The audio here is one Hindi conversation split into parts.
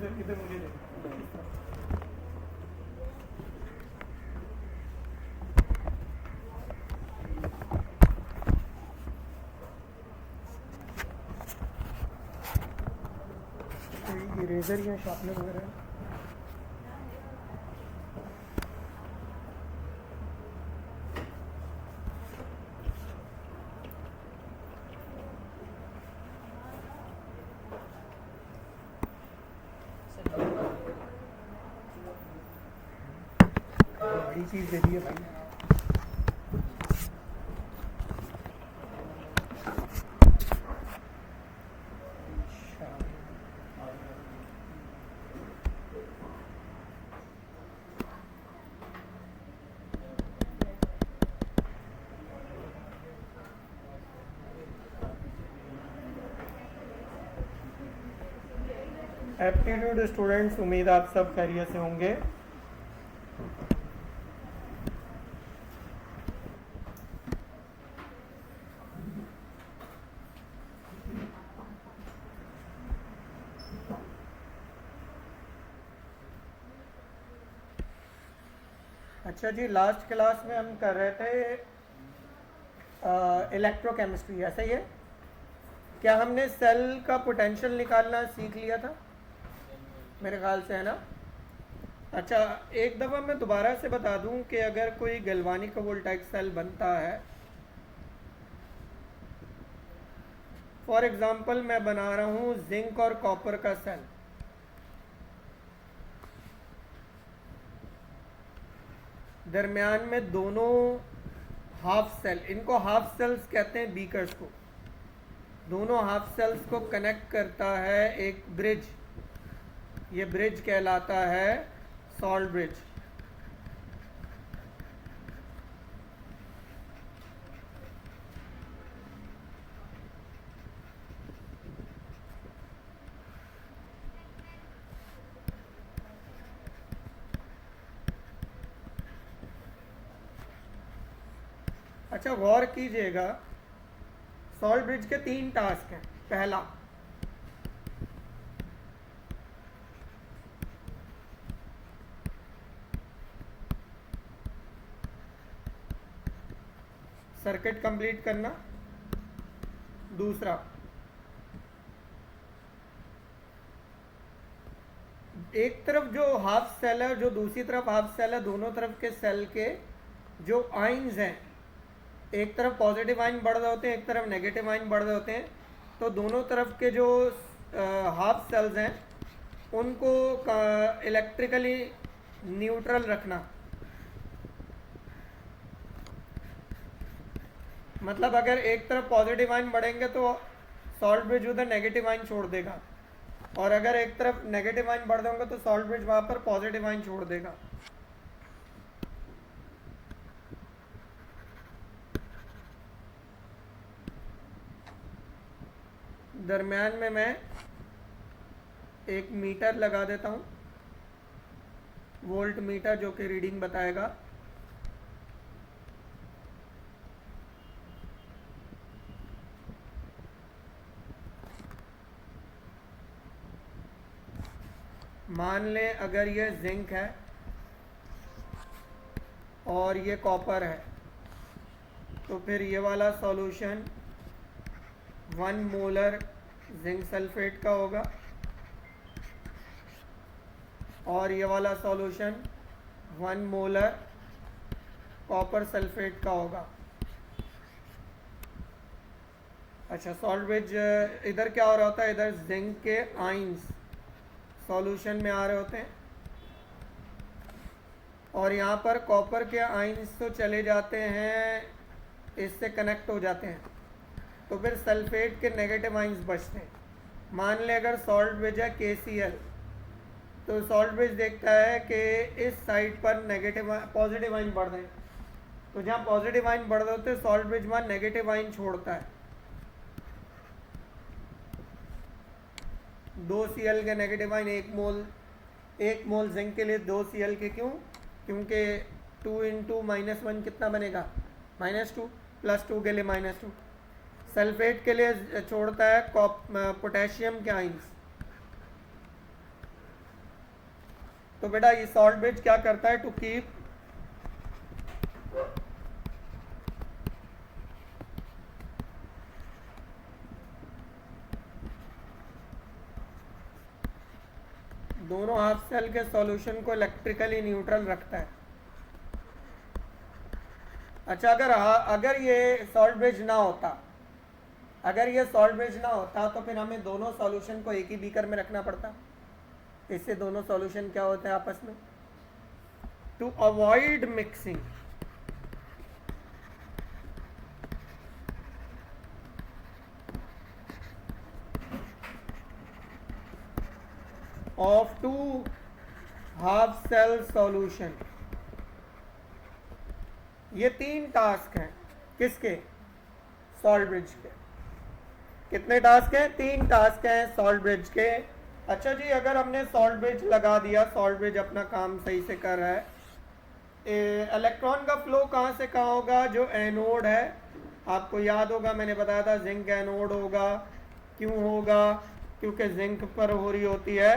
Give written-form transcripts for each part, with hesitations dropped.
इधर इधर मुझे दे। इरेजर या शार्पनर वगैरह बड़ी चीज़ दे दी है भाई। एप्टीट्यूड स्टूडेंट्स, उम्मीद आप सब खैरियत से होंगे। अच्छा जी, लास्ट क्लास में हम कर रहे थे इलेक्ट्रोकेमिस्ट्री, ऐसा ही है क्या? हमने सेल का पोटेंशियल निकालना सीख लिया था मेरे ख्याल से, है ना? अच्छा, एक दफ़ा मैं दोबारा से बता दूं कि अगर कोई गैल्वानिक वोल्टाइक सेल बनता है, फॉर एग्ज़ाम्पल मैं बना रहा हूं जिंक और कॉपर का सेल, दरमियान में दोनों हाफ सेल, इनको हाफ सेल्स कहते हैं, बीकर्स को, दोनों हाफ सेल्स को कनेक्ट करता है एक ब्रिज, ये ब्रिज कहलाता है सॉल्ट ब्रिज। अच्छा, गौर कीजिएगा, सॉल्ट ब्रिज के 3 टास्क हैं। पहला, सर्किट कंप्लीट करना। दूसरा, एक तरफ जो हाफ सेल है और जो दूसरी तरफ हाफ सेल है, दोनों तरफ के सेल के जो आइंस हैं, एक तरफ पॉजिटिव आइन बढ़ रहे होते हैं, एक तरफ नेगेटिव आइन बढ़ रहे होते हैं, तो दोनों तरफ के जो हाफ सेल्स हैं उनको इलेक्ट्रिकली न्यूट्रल रखना। मतलब अगर एक तरफ पॉजिटिव आइन बढ़ेंगे तो सॉल्ट ब्रिज उधर नेगेटिव आइन छोड़ देगा, और अगर एक तरफ नेगेटिव आइन बढ़ देंगे तो सॉल्ट ब्रिज वहां पर पॉजिटिव आइन छोड़ देगा। दरमियान में मैं एक मीटर लगा देता हूं, वोल्ट मीटर, जो कि रीडिंग बताएगा। मान लें अगर ये जिंक है और ये कॉपर है, तो फिर ये वाला सॉल्यूशन 1 मोलर जिंक सल्फेट का होगा, और ये वाला सॉल्यूशन 1 मोलर कॉपर सल्फेट का होगा। अच्छा, सॉल्ट ब्रिज इधर क्या हो रहा होता है, इधर जिंक के आइंस सॉल्यूशन में आ रहे होते हैं, और यहाँ पर कॉपर के आइंस तो चले जाते हैं, इससे कनेक्ट हो जाते हैं, तो फिर सल्फेट के नेगेटिव आइंस बचते हैं। मान लें अगर सॉल्ट ब्रिज है KCl, तो सॉल्ट ब्रिज देखता है कि इस साइड पर नेगेटिव पॉजिटिव आइन बढ़ रहे हैं, तो जहाँ पॉजिटिव आइन बढ़ रहे होते हैं सॉल्ट ब्रिज वहाँ नेगेटिव आइन छोड़ता है। 2Cl के नेगेटिव आइन 1 मोल जिंक के लिए 2Cl के, क्यों? क्योंकि 2 इंटू -1 कितना बनेगा, -2, +2 के लिए -2। सल्फेट के लिए छोड़ता है पोटेशियम के आइंस, तो बेटा ये सॉल्ट ब्रिज क्या करता है, टू कीप दोनों हाफ सेल के सॉल्यूशन को इलेक्ट्रिकली न्यूट्रल रखता है। अच्छा, अगर ये सॉल्ट ब्रिज ना होता, तो फिर हमें दोनों सॉल्यूशन को एक ही बीकर में रखना पड़ता। इससे दोनों सॉल्यूशन क्या होते हैं आपस में, to avoid mixing of two half cell solution. ये 3 टास्क हैं किसके, सॉल्ट ब्रिज के। कितने टास्क हैं, 3 टास्क हैं सॉल्ट ब्रिज के। अच्छा जी, अगर हमने सॉल्ट ब्रिज लगा दिया, सॉल्ट ब्रिज अपना काम सही से कर रहा है, इलेक्ट्रॉन का फ्लो कहाँ से कहाँ होगा, जो एनोड है, आपको याद होगा मैंने बताया था जिंक एनोड होगा। क्यों होगा, क्योंकि जिंक पर हो रही होती है,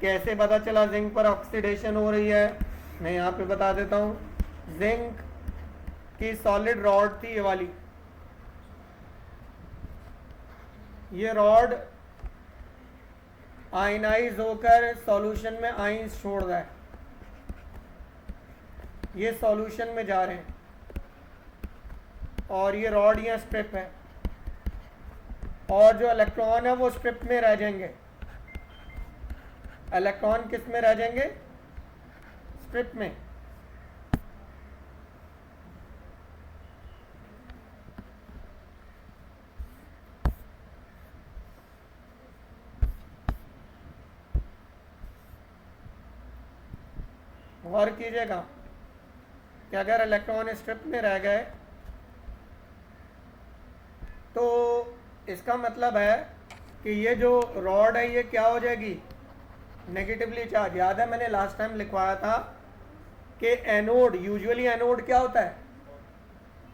कैसे पता चला जिंक पर ऑक्सीडेशन हो रही है, मैं यहाँ पे बता देता हूँ। जिंक की सॉलिड रॉड थी ये वाली, ये रॉड आयनाइज होकर सॉल्यूशन में आयंस छोड़ रहा है, ये सॉल्यूशन में जा रहे हैं, और ये रॉड यहाँ स्ट्रिप है, और जो इलेक्ट्रॉन है वो स्ट्रिप में रह जाएंगे। इलेक्ट्रॉन किस में रह जाएंगे, स्ट्रिप में। गौर कीजिएगा कि अगर इलेक्ट्रॉन स्ट्रिप में रह गए तो इसका मतलब है कि ये जो रॉड है ये क्या हो जाएगी, नेगेटिवली चार्ज। याद है मैंने लास्ट टाइम लिखवाया था कि एनोड, यूजुअली एनोड क्या होता है,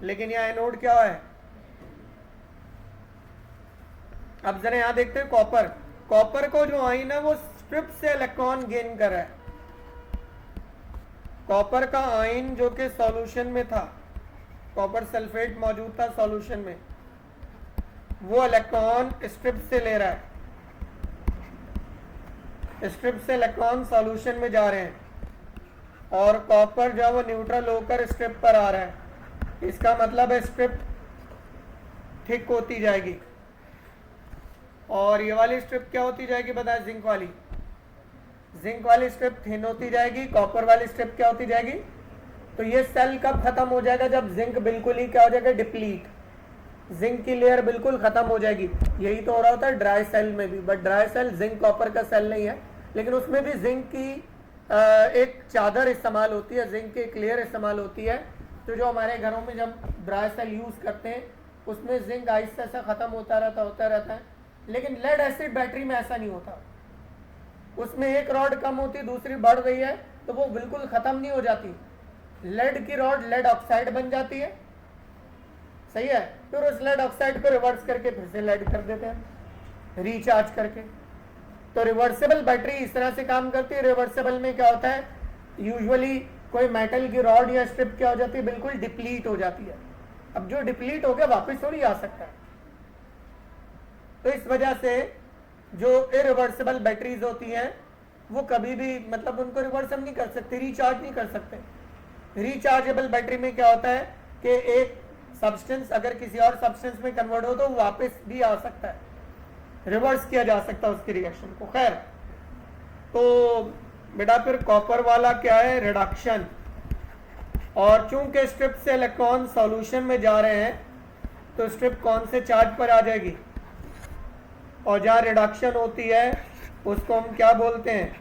लेकिन यह एनोड क्या है। अब जरा यहां देखते हैं कॉपर को जो आयन है वो स्ट्रिप से इलेक्ट्रॉन गेन कर रहा है। कॉपर का आयन जो कि सॉल्यूशन में था, कॉपर सल्फेट मौजूद था सॉल्यूशन में, वो इलेक्ट्रॉन स्ट्रिप से ले रहा है, स्ट्रिप से इलेक्ट्रॉन सॉल्यूशन में जा रहे हैं, और कॉपर जो है वो न्यूट्रल होकर स्ट्रिप पर आ रहा है। इसका मतलब है स्ट्रिप थिक होती जाएगी, और ये वाली स्ट्रिप क्या होती जाएगी बताए, जिंक वाली स्ट्रिप थिन होती जाएगी, कॉपर वाली स्ट्रिप क्या होती जाएगी। तो ये सेल कब खत्म हो जाएगा, जब जिंक बिल्कुल ही क्या हो जाएगा, डिप्लीट, जिंक की लेयर बिल्कुल खत्म हो जाएगी। यही तो हो रहा होता है ड्राई सेल में भी, but dry cell zinc copper का सेल नहीं है, लेकिन उसमें भी जिंक की एक चादर इस्तेमाल होती है, जिंक की एक लेयर इस्तेमाल होती है। तो जो हमारे घरों में जब ड्राई सेल यूज करते हैं उसमें जिंक आहिस्ता सा खत्म होता रहता है। लेकिन लेड एसिड बैटरी में ऐसा नहीं होता, उसमें एक रॉड कम होती है, दूसरी बढ़ रही है, तो वो बिल्कुल खत्म नहीं हो जाती। लेड की रॉड लेड ऑक्साइड बन जाती है, सही है, फिर उस लेड ऑक्साइड को रिवर्स करके फिर से लेड कर देते हैं रिचार्ज करके। तो रिवर्सेबल बैटरी इस तरह से काम करती है। रिवर्सेबल में क्या होता है, यूजुअली कोई मेटल की रॉड या स्ट्रिप क्या हो जाती है, बिल्कुल डिप्लीट हो जाती है। अब जो डिप्लीट हो गया वापस थोड़ी आ सकता है, तो इस वजह से जो इरिवर्सिबल बैटरीज होती हैं वो कभी भी मतलब उनको रिवर्स हम नहीं कर सकते, रिचार्ज नहीं कर सकते। रिचार्जेबल बैटरी में क्या होता है कि एक सब्सटेंस अगर किसी और सब्सटेंस में कन्वर्ट हो तो वापस भी आ सकता है, रिवर्स किया जा सकता है उसके रिएक्शन को। खैर, तो बेटा फिर कॉपर वाला क्या है, रिडक्शन। और चूंकि स्ट्रिप से इलेक्ट्रॉन सॉल्यूशन में जा रहे हैं तो स्ट्रिप कौन से चार्ज पर आ जाएगी, और जहां रिडक्शन होती है उसको हम क्या बोलते हैं,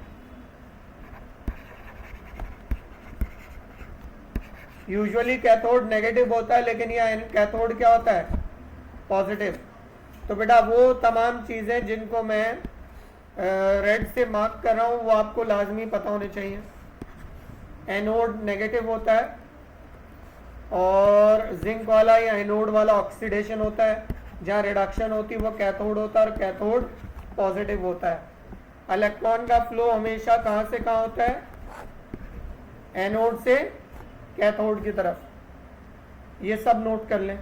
यूजुअली कैथोड नेगेटिव होता है, लेकिन यह कैथोड क्या होता है, पॉजिटिव। तो बेटा वो तमाम चीजें जिनको मैं रेड से मार्क कर रहा हूं वो आपको लाजमी पता होने चाहिए। एनोड नेगेटिव होता है और जिंक वाला या एनोड वाला ऑक्सीडेशन होता है, जहां रिडक्शन होती है वो कैथोड होता है और कैथोड पॉजिटिव होता है। इलेक्ट्रॉन का फ्लो हमेशा कहां से कहां होता है? एनोड से कैथोड की तरफ। ये सब नोट कर लें।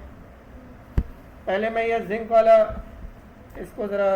पहले मैं ये जिंक वाला इसको जरा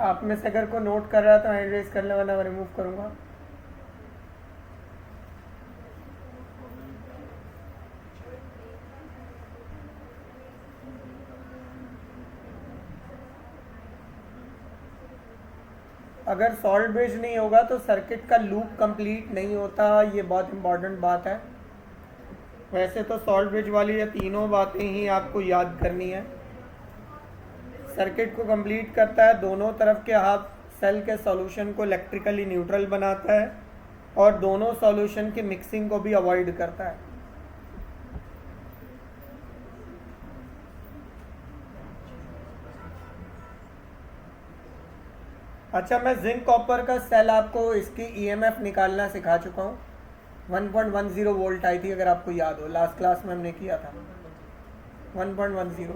आप में से अगर को नोट कर रहा तो हैंड रेज कर ले, वरना मैं रिमूव करूंगा। अगर सॉल्ट ब्रिज नहीं होगा तो सर्किट का लूप कंप्लीट नहीं होता, ये बहुत इंपॉर्टेंट बात है। वैसे तो सॉल्ट ब्रिज वाली ये तीनों बातें ही आपको याद करनी है। सर्किट को कंप्लीट करता है, दोनों तरफ के हाफ सेल के सॉल्यूशन को इलेक्ट्रिकली न्यूट्रल बनाता है और दोनों सॉल्यूशन की मिक्सिंग को भी अवॉइड करता है। अच्छा, मैं जिंक कॉपर का सेल आपको इसकी ईएमएफ निकालना सिखा चुका हूँ। 1.10 वोल्ट आई थी, अगर आपको याद हो, लास्ट क्लास में हमने किया था 1.10।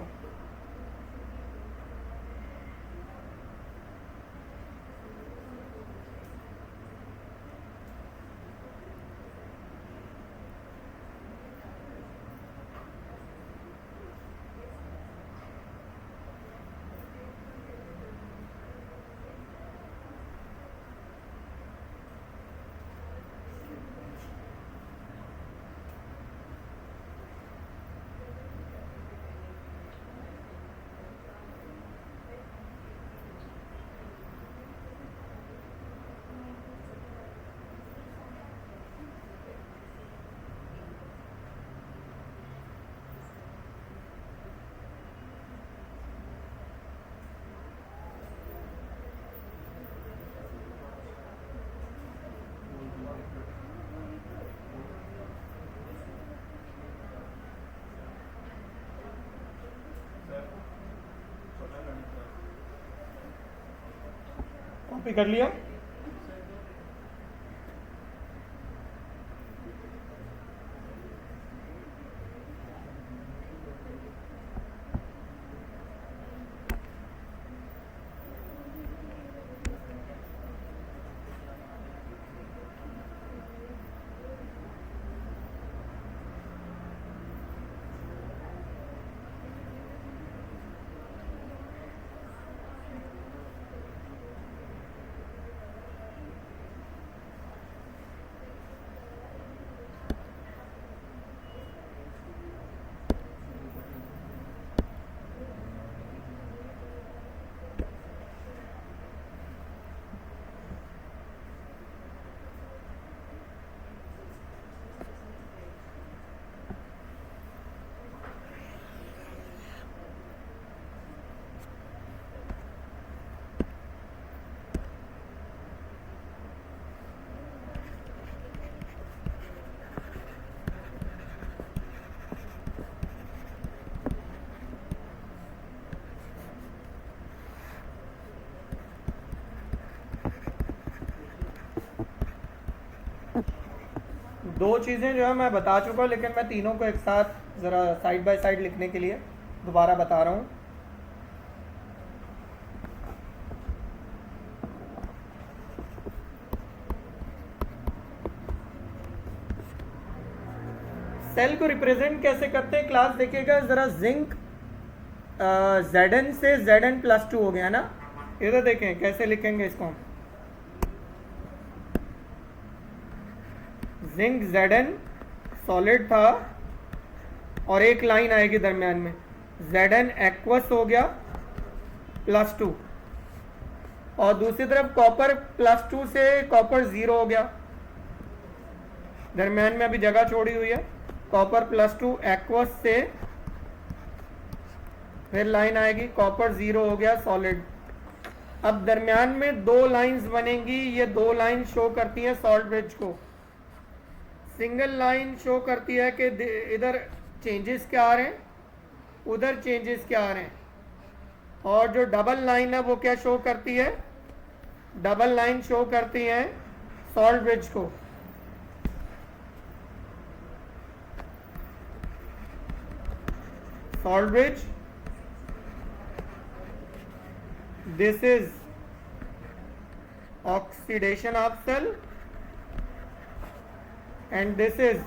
कॉपी कर लिया? दो चीज़ें जो है मैं बता चुका हूँ, लेकिन मैं तीनों को एक साथ ज़रा साइड बाय साइड लिखने के लिए दोबारा बता रहा हूँ। सेल को रिप्रेजेंट कैसे करते हैं क्लास देखिएगा ज़रा। जिंक Zn से Zn+2 हो गया ना, इधर देखें कैसे लिखेंगे इसको हम। जिंक Zn सॉलिड था और एक लाइन आएगी दरमियान में, Zn एक्वस हो गया +2, और दूसरी तरफ कॉपर +2 से कॉपर 0 हो गया, दरमियान में अभी जगह छोड़ी हुई है। कॉपर +2 एक्वस से फिर लाइन आएगी, कॉपर 0 हो गया सॉलिड। अब दरमियान में दो लाइंस बनेंगी, ये दो लाइन शो करती हैं सॉल्ट ब्रिज को। सिंगल लाइन शो करती है कि इधर चेंजेस क्या आ रहे हैं, उधर चेंजेस क्या आ रहे हैं, और जो डबल लाइन है वो क्या शो करती है, डबल लाइन शो करती है सॉल्ट ब्रिज को। Salt bridge, this is oxidation of cell and this is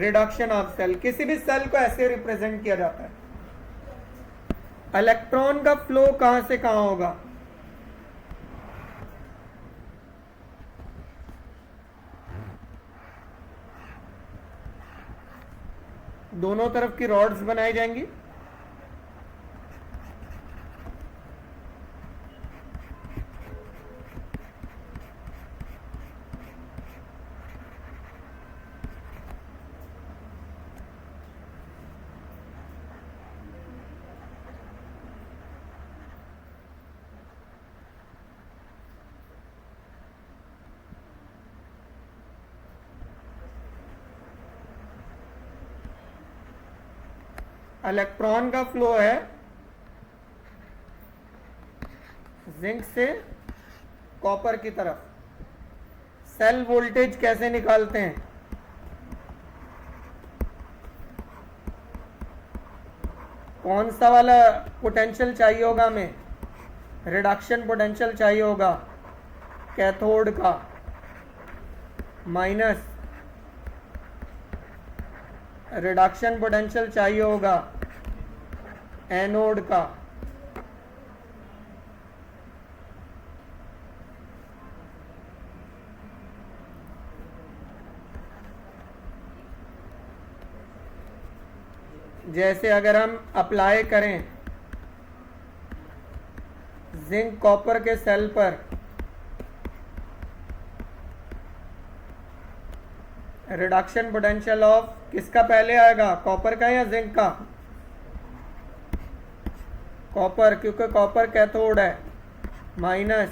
reduction of cell। किसी भी सेल को ऐसे रिप्रेजेंट किया जाता है। इलेक्ट्रॉन का फ्लो कहां से कहां होगा, दोनों तरफ की रॉड्स बनाई जाएंगी, इलेक्ट्रॉन का फ्लो है जिंक से कॉपर की तरफ। सेल वोल्टेज कैसे निकालते हैं, कौन सा वाला पोटेंशियल चाहिए होगा हमें, रिडक्शन पोटेंशियल चाहिए होगा कैथोड का, माइनस रिडक्शन पोटेंशियल चाहिए होगा एनोड का। जैसे अगर हम अप्लाई करें जिंक कॉपर के सेल पर, रिडक्शन पोटेंशियल ऑफ किसका पहले आएगा, कॉपर का या जिंक का, कॉपर, क्योंकि कॉपर कैथोड है, minus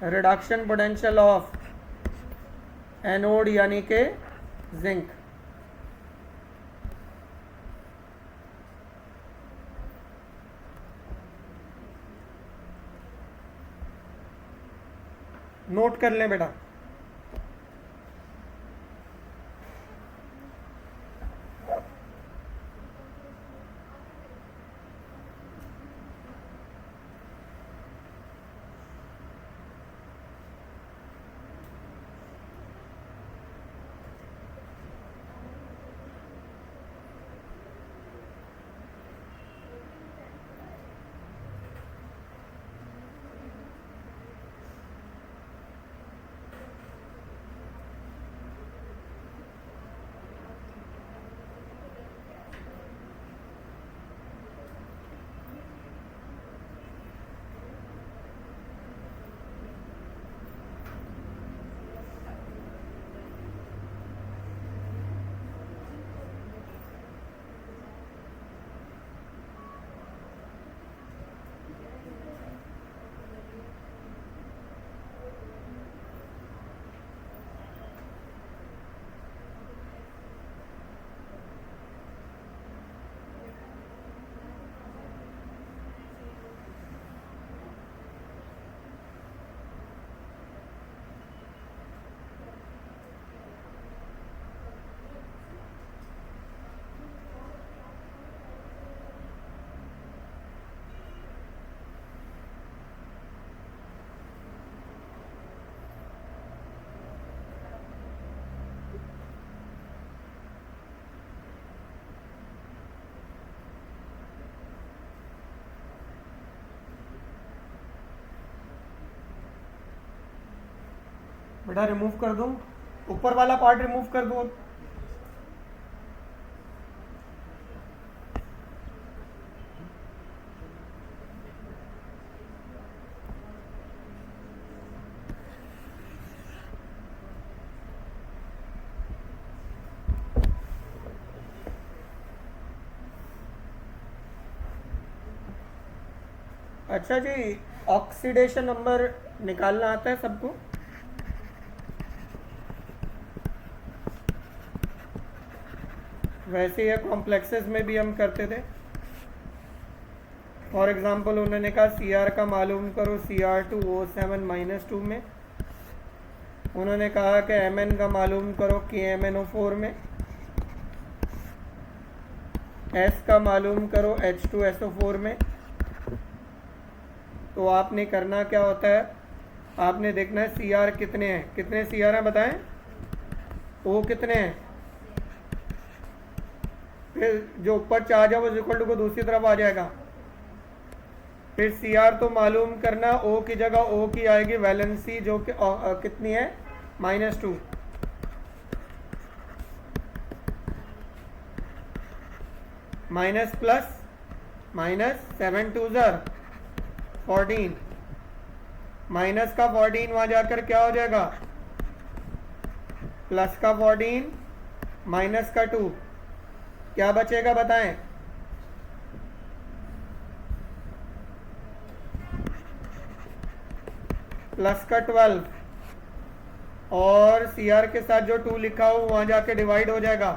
reduction potential of anode यानी के जिंक। नोट कर लें बेटा। बेटा रिमूव कर दूं, ऊपर वाला पार्ट रिमूव कर दूं। अच्छा जी, ऑक्सीडेशन नंबर निकालना आता है सबको? वैसे ये कॉम्प्लेक्सेस में भी हम करते थे। फॉर एग्जांपल उन्होंने कहा Cr का मालूम करो Cr2O7-2 में। उन्होंने कहा कि Mn का मालूम करो KMnO4 में। S का मालूम करो H2SO4 में। तो आपने करना क्या होता है, आपने देखना है Cr कितने हैं, कितने Cr हैं बताएं, O कितने हैं, फिर जो ऊपर चार्ज है वो इक्वल टू को दूसरी तरफ आ जाएगा। फिर Cr तो मालूम करना, O की जगह O की आएगी वैलेंसी जो कि कितनी है -2। माइनस प्लस माइनस 7 2 14, माइनस का 14 वहां जाकर क्या हो जाएगा, प्लस का 14 माइनस का 2, क्या बचेगा बताएं, प्लस का 12 और Cr के साथ जो 2 लिखा हो वहां जाके डिवाइड हो जाएगा,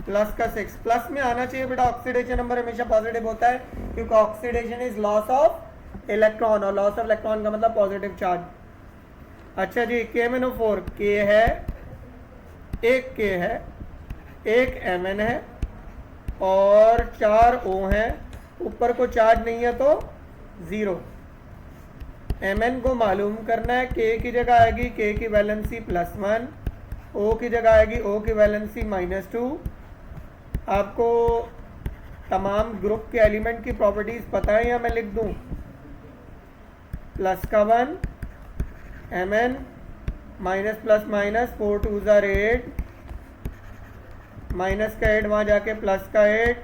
प्लस का 6। प्लस में आना चाहिए बेटा, ऑक्सीडेशन नंबर हमेशा पॉजिटिव होता है क्योंकि oxidation is loss of electron और लॉस ऑफ इलेक्ट्रॉन का मतलब पॉजिटिव चार्ज। अच्छा जी, KMnO4 K है, एक K है, एक Mn है और 4 O हैं, ऊपर को चार्ज नहीं है तो 0। Mn को मालूम करना है, K की जगह आएगी K की वैलेंसी +1, O की जगह आएगी O की वैलेंसी -2। आपको तमाम ग्रुप के एलिमेंट की प्रॉपर्टीज पता है या मैं लिख दूं, प्लस का 1 Mn minus plus minus 4 2 8, minus का 8 वहाँ जाके प्लस का 8,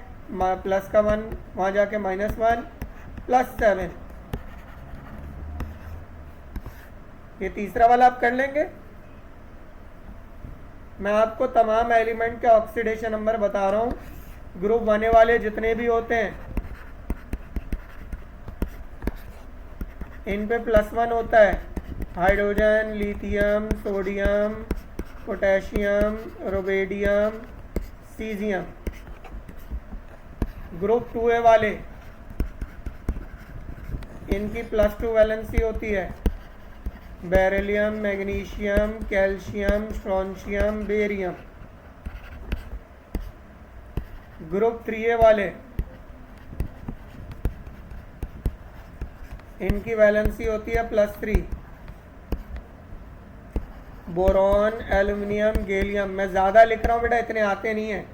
प्लस का 1 वहाँ जाके -1 प्लस 7। ये तीसरा वाला आप कर लेंगे। मैं आपको तमाम एलिमेंट के ऑक्सीडेशन नंबर बता रहा हूँ, ग्रुप बनने वाले जितने भी होते हैं इन पे +1 होता है, hydrogen, lithium, sodium, potassium, rubidium, caesium. Group 2A वाले इनकी +2 वैलेंसी होती है, beryllium, magnesium, calcium, strontium, barium. Group 3A वाले इनकी वैलेंसी होती है +3, बोरॉन, एल्यूमिनियम, गैलियम। मैं ज़्यादा लिख रहा हूँ बेटा, इतने आते नहीं हैं।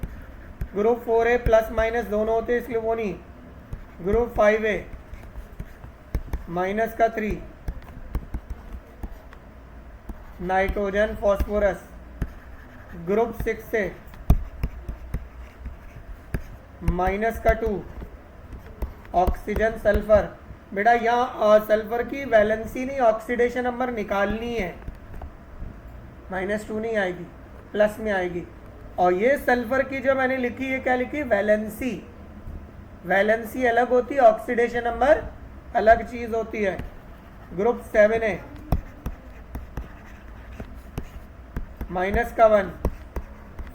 ग्रुप 4A प्लस माइनस दोनों होते हैं इसलिए वो नहीं। ग्रुप 5A माइनस का 3, nitrogen, phosphorus. Group 6A minus का 2, ऑक्सीजन, सल्फर। बेटा यहाँ सल्फर की वैलेंसी नहीं, ऑक्सीडेशन नंबर निकालनी है, -2 नहीं आएगी, प्लस में आएगी। और ये सल्फर की जो मैंने लिखी है, क्या लिखी, वैलेंसी। वैलेंसी अलग होती है, ऑक्सीडेशन नंबर अलग चीज होती है। ग्रुप 7A माइनस का 1,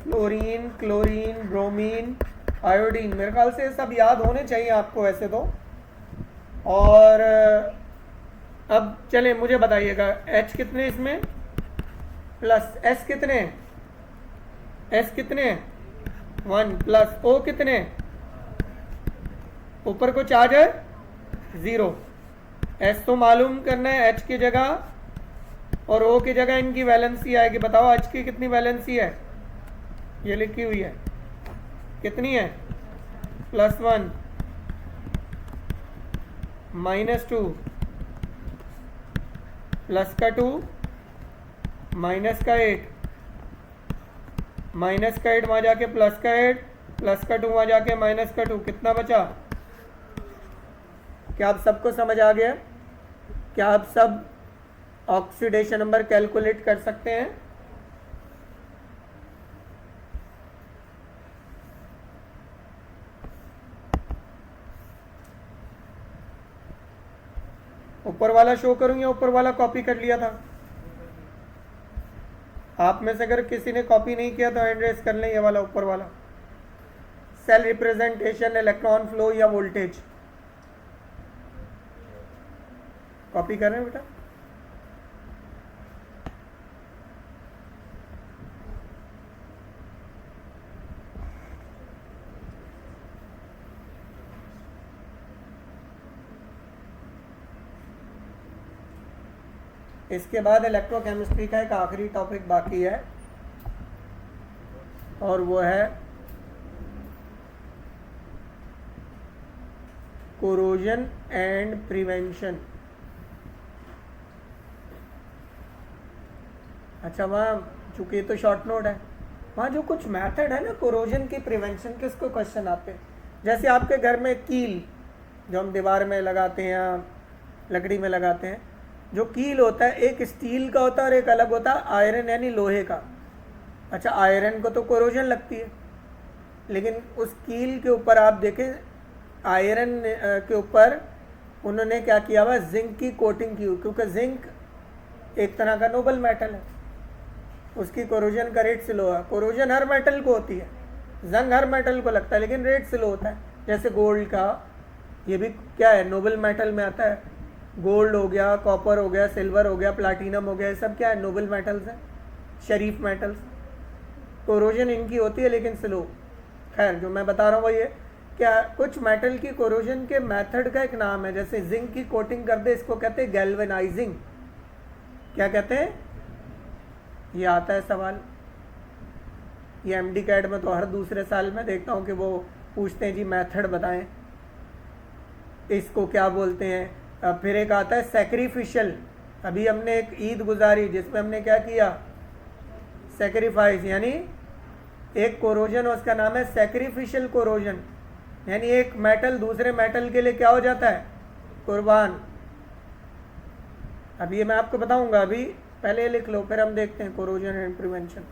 फ्लोरीन, क्लोरीन, ब्रोमीन, आयोडीन। मेरे ख्याल से सब याद होने चाहिए आपको वैसे तो। और अब चलें मुझे बताइएगा, H कितने इसमें, प्लस S कितने, S कितने 1, प्लस O कितने, ऊपर को चार्ज है 0। S तो मालूम करना है, H की जगह और O की जगह इनकी वैलेंसी आएगी। बताओ H की कितनी वैलेंसी है, ये लिखी हुई है, कितनी है, +1 -2 प्लस का 2, माइनस का 8, माइनस का 8 वहाँ जाके प्लस का 8, प्लस का 2 वहाँ जाके माइनस का 2, कितना बचा? क्या आप सबको समझ आ गया? क्या आप सब ऑक्सीडेशन नंबर कैलकुलेट कर सकते हैं? ऊपर वाला शो करूं या ऊपर वाला कॉपी कर लिया था? आप में से अगर किसी ने कॉपी नहीं किया तो हैंड रेस कर लें, ये वाला ऊपर वाला, सेल रिप्रेजेंटेशन, इलेक्ट्रॉन फ्लो या वोल्टेज। कॉपी कर रहे हैं बेटा? इसके बाद इलेक्ट्रोकेमिस्ट्री का एक आखिरी टॉपिक बाकी है और वो है कोरोजन एंड प्रिवेंशन। अच्छा, वहाँ चूंकि तो शॉर्ट नोट है, वहाँ जो कुछ मेथड है ना कोरोजन की प्रिवेंशन के, उसको क्वेश्चन आते हैं। जैसे आपके घर में कील जो हम दीवार में लगाते हैं या लकड़ी में लगाते हैं, जो कील होता है एक स्टील का होता है और एक अलग होता है आयरन यानी लोहे का। अच्छा, आयरन को तो कोरोजन लगती है, लेकिन उस कील के ऊपर आप देखें आयरन के ऊपर उन्होंने क्या किया हुआ, जिंक की कोटिंग की हुई, क्योंकि जिंक एक तरह का नोबल मेटल है, उसकी कोरोजन का रेट स्लो है। कोरोजन हर मेटल को होती है, जंग हर मेटल को लगता है, लेकिन रेट स्लो होता है। जैसे गोल्ड का, ये भी क्या है, नोबल मेटल में आता है। गोल्ड हो गया, कॉपर हो गया, सिल्वर हो गया, प्लाटीनम हो गया, ये सब क्या है, नोबल मेटल्स हैं, शरीफ मेटल्स। कोरोजन इनकी होती है लेकिन स्लो। खैर, जो मैं बता रहा हूँ वो ये, क्या कुछ मेटल की कोरोजन के मेथड का एक नाम है। जैसे जिंक की कोटिंग कर दे, इसको कहते हैं गैल्वेनाइजिंग। क्या कहते हैं? ये आता है सवाल, ये एमडी कैट में तो हर दूसरे साल में देखता हूँ कि वो पूछते हैं जी मेथड बताएं, इसको क्या बोलते हैं। फिर एक आता है सैक्रिफिशियल। अभी हमने एक ईद गुजारी जिसमें हमने क्या किया, सैक्रिफाइस, यानी एक कोरोजन उसका नाम है सैक्रिफिशियल कोरोजन, यानी एक मेटल दूसरे मेटल के लिए क्या हो जाता है, कुर्बान। अब ये मैं आपको बताऊंगा, अभी पहले लिख लो फिर हम देखते हैं कोरोजन एंड प्रिवेंशन।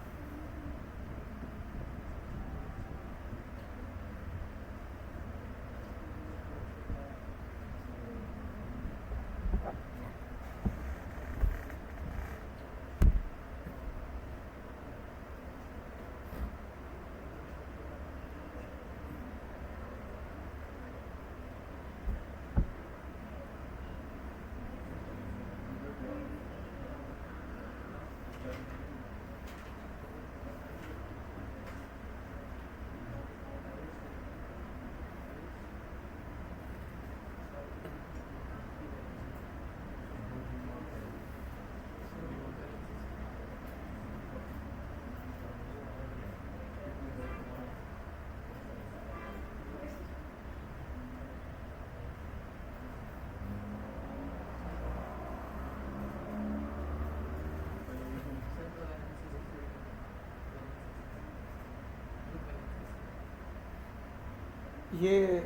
ये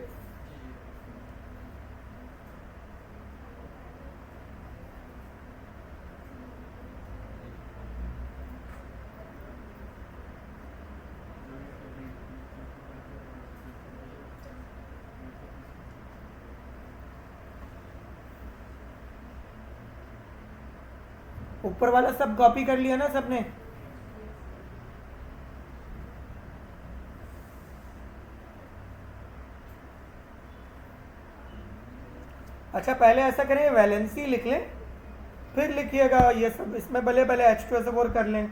ऊपर वाला सब कॉपी कर लिया ना सबने? अच्छा, पहले ऐसा करें, वैलेंसी लिख लें, फिर लिखिएगा ये सब, इसमें भले भले H2SO4 कर लें।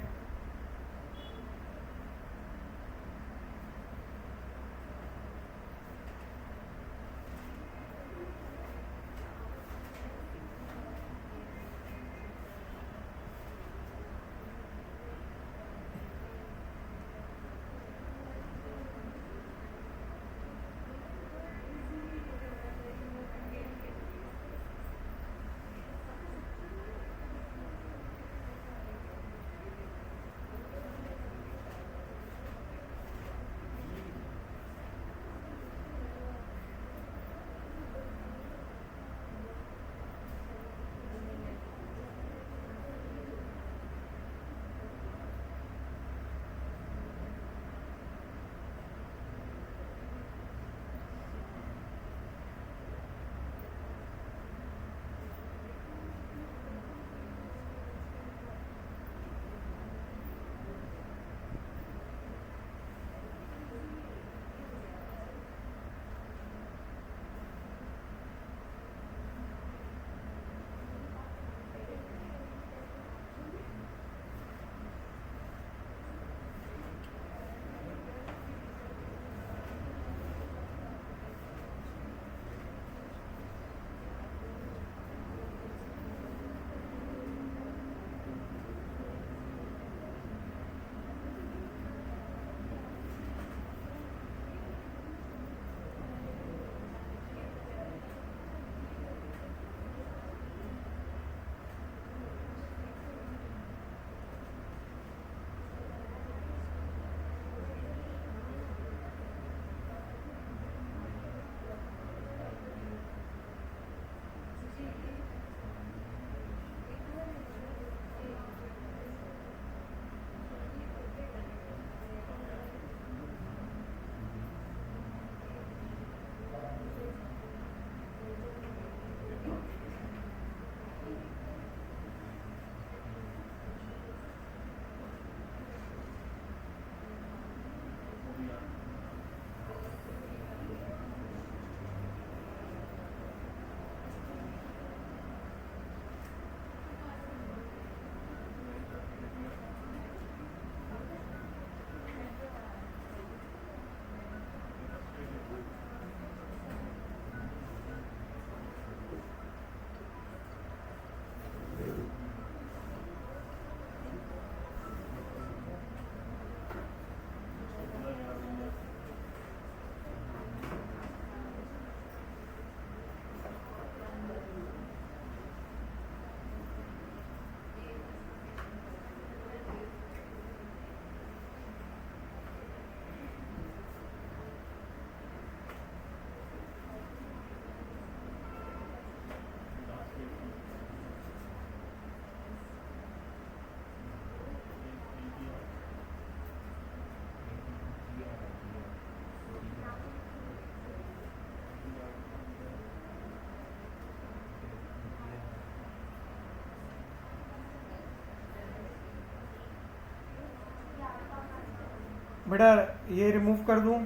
बेटा ये रिमूव कर दूं,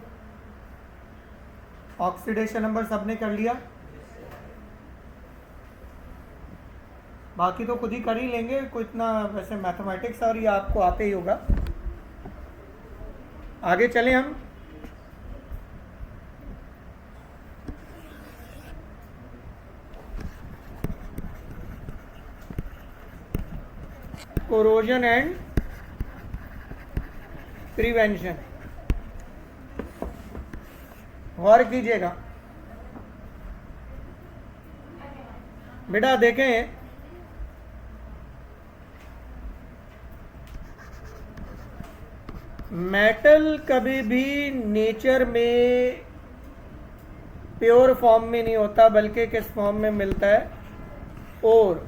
ऑक्सीडेशन नंबर सबने कर लिया, बाकी तो खुद ही कर ही लेंगे, कोई इतना वैसे मैथमेटिक्स और ये आपको आते ही होगा। आगे चलें हम। कोरोजन एंड प्रिवेंशन, गौर कीजिएगा बेटा। देखें मेटल कभी भी नेचर में प्योर फॉर्म में नहीं होता, बल्कि किस फॉर्म में मिलता है? Ore.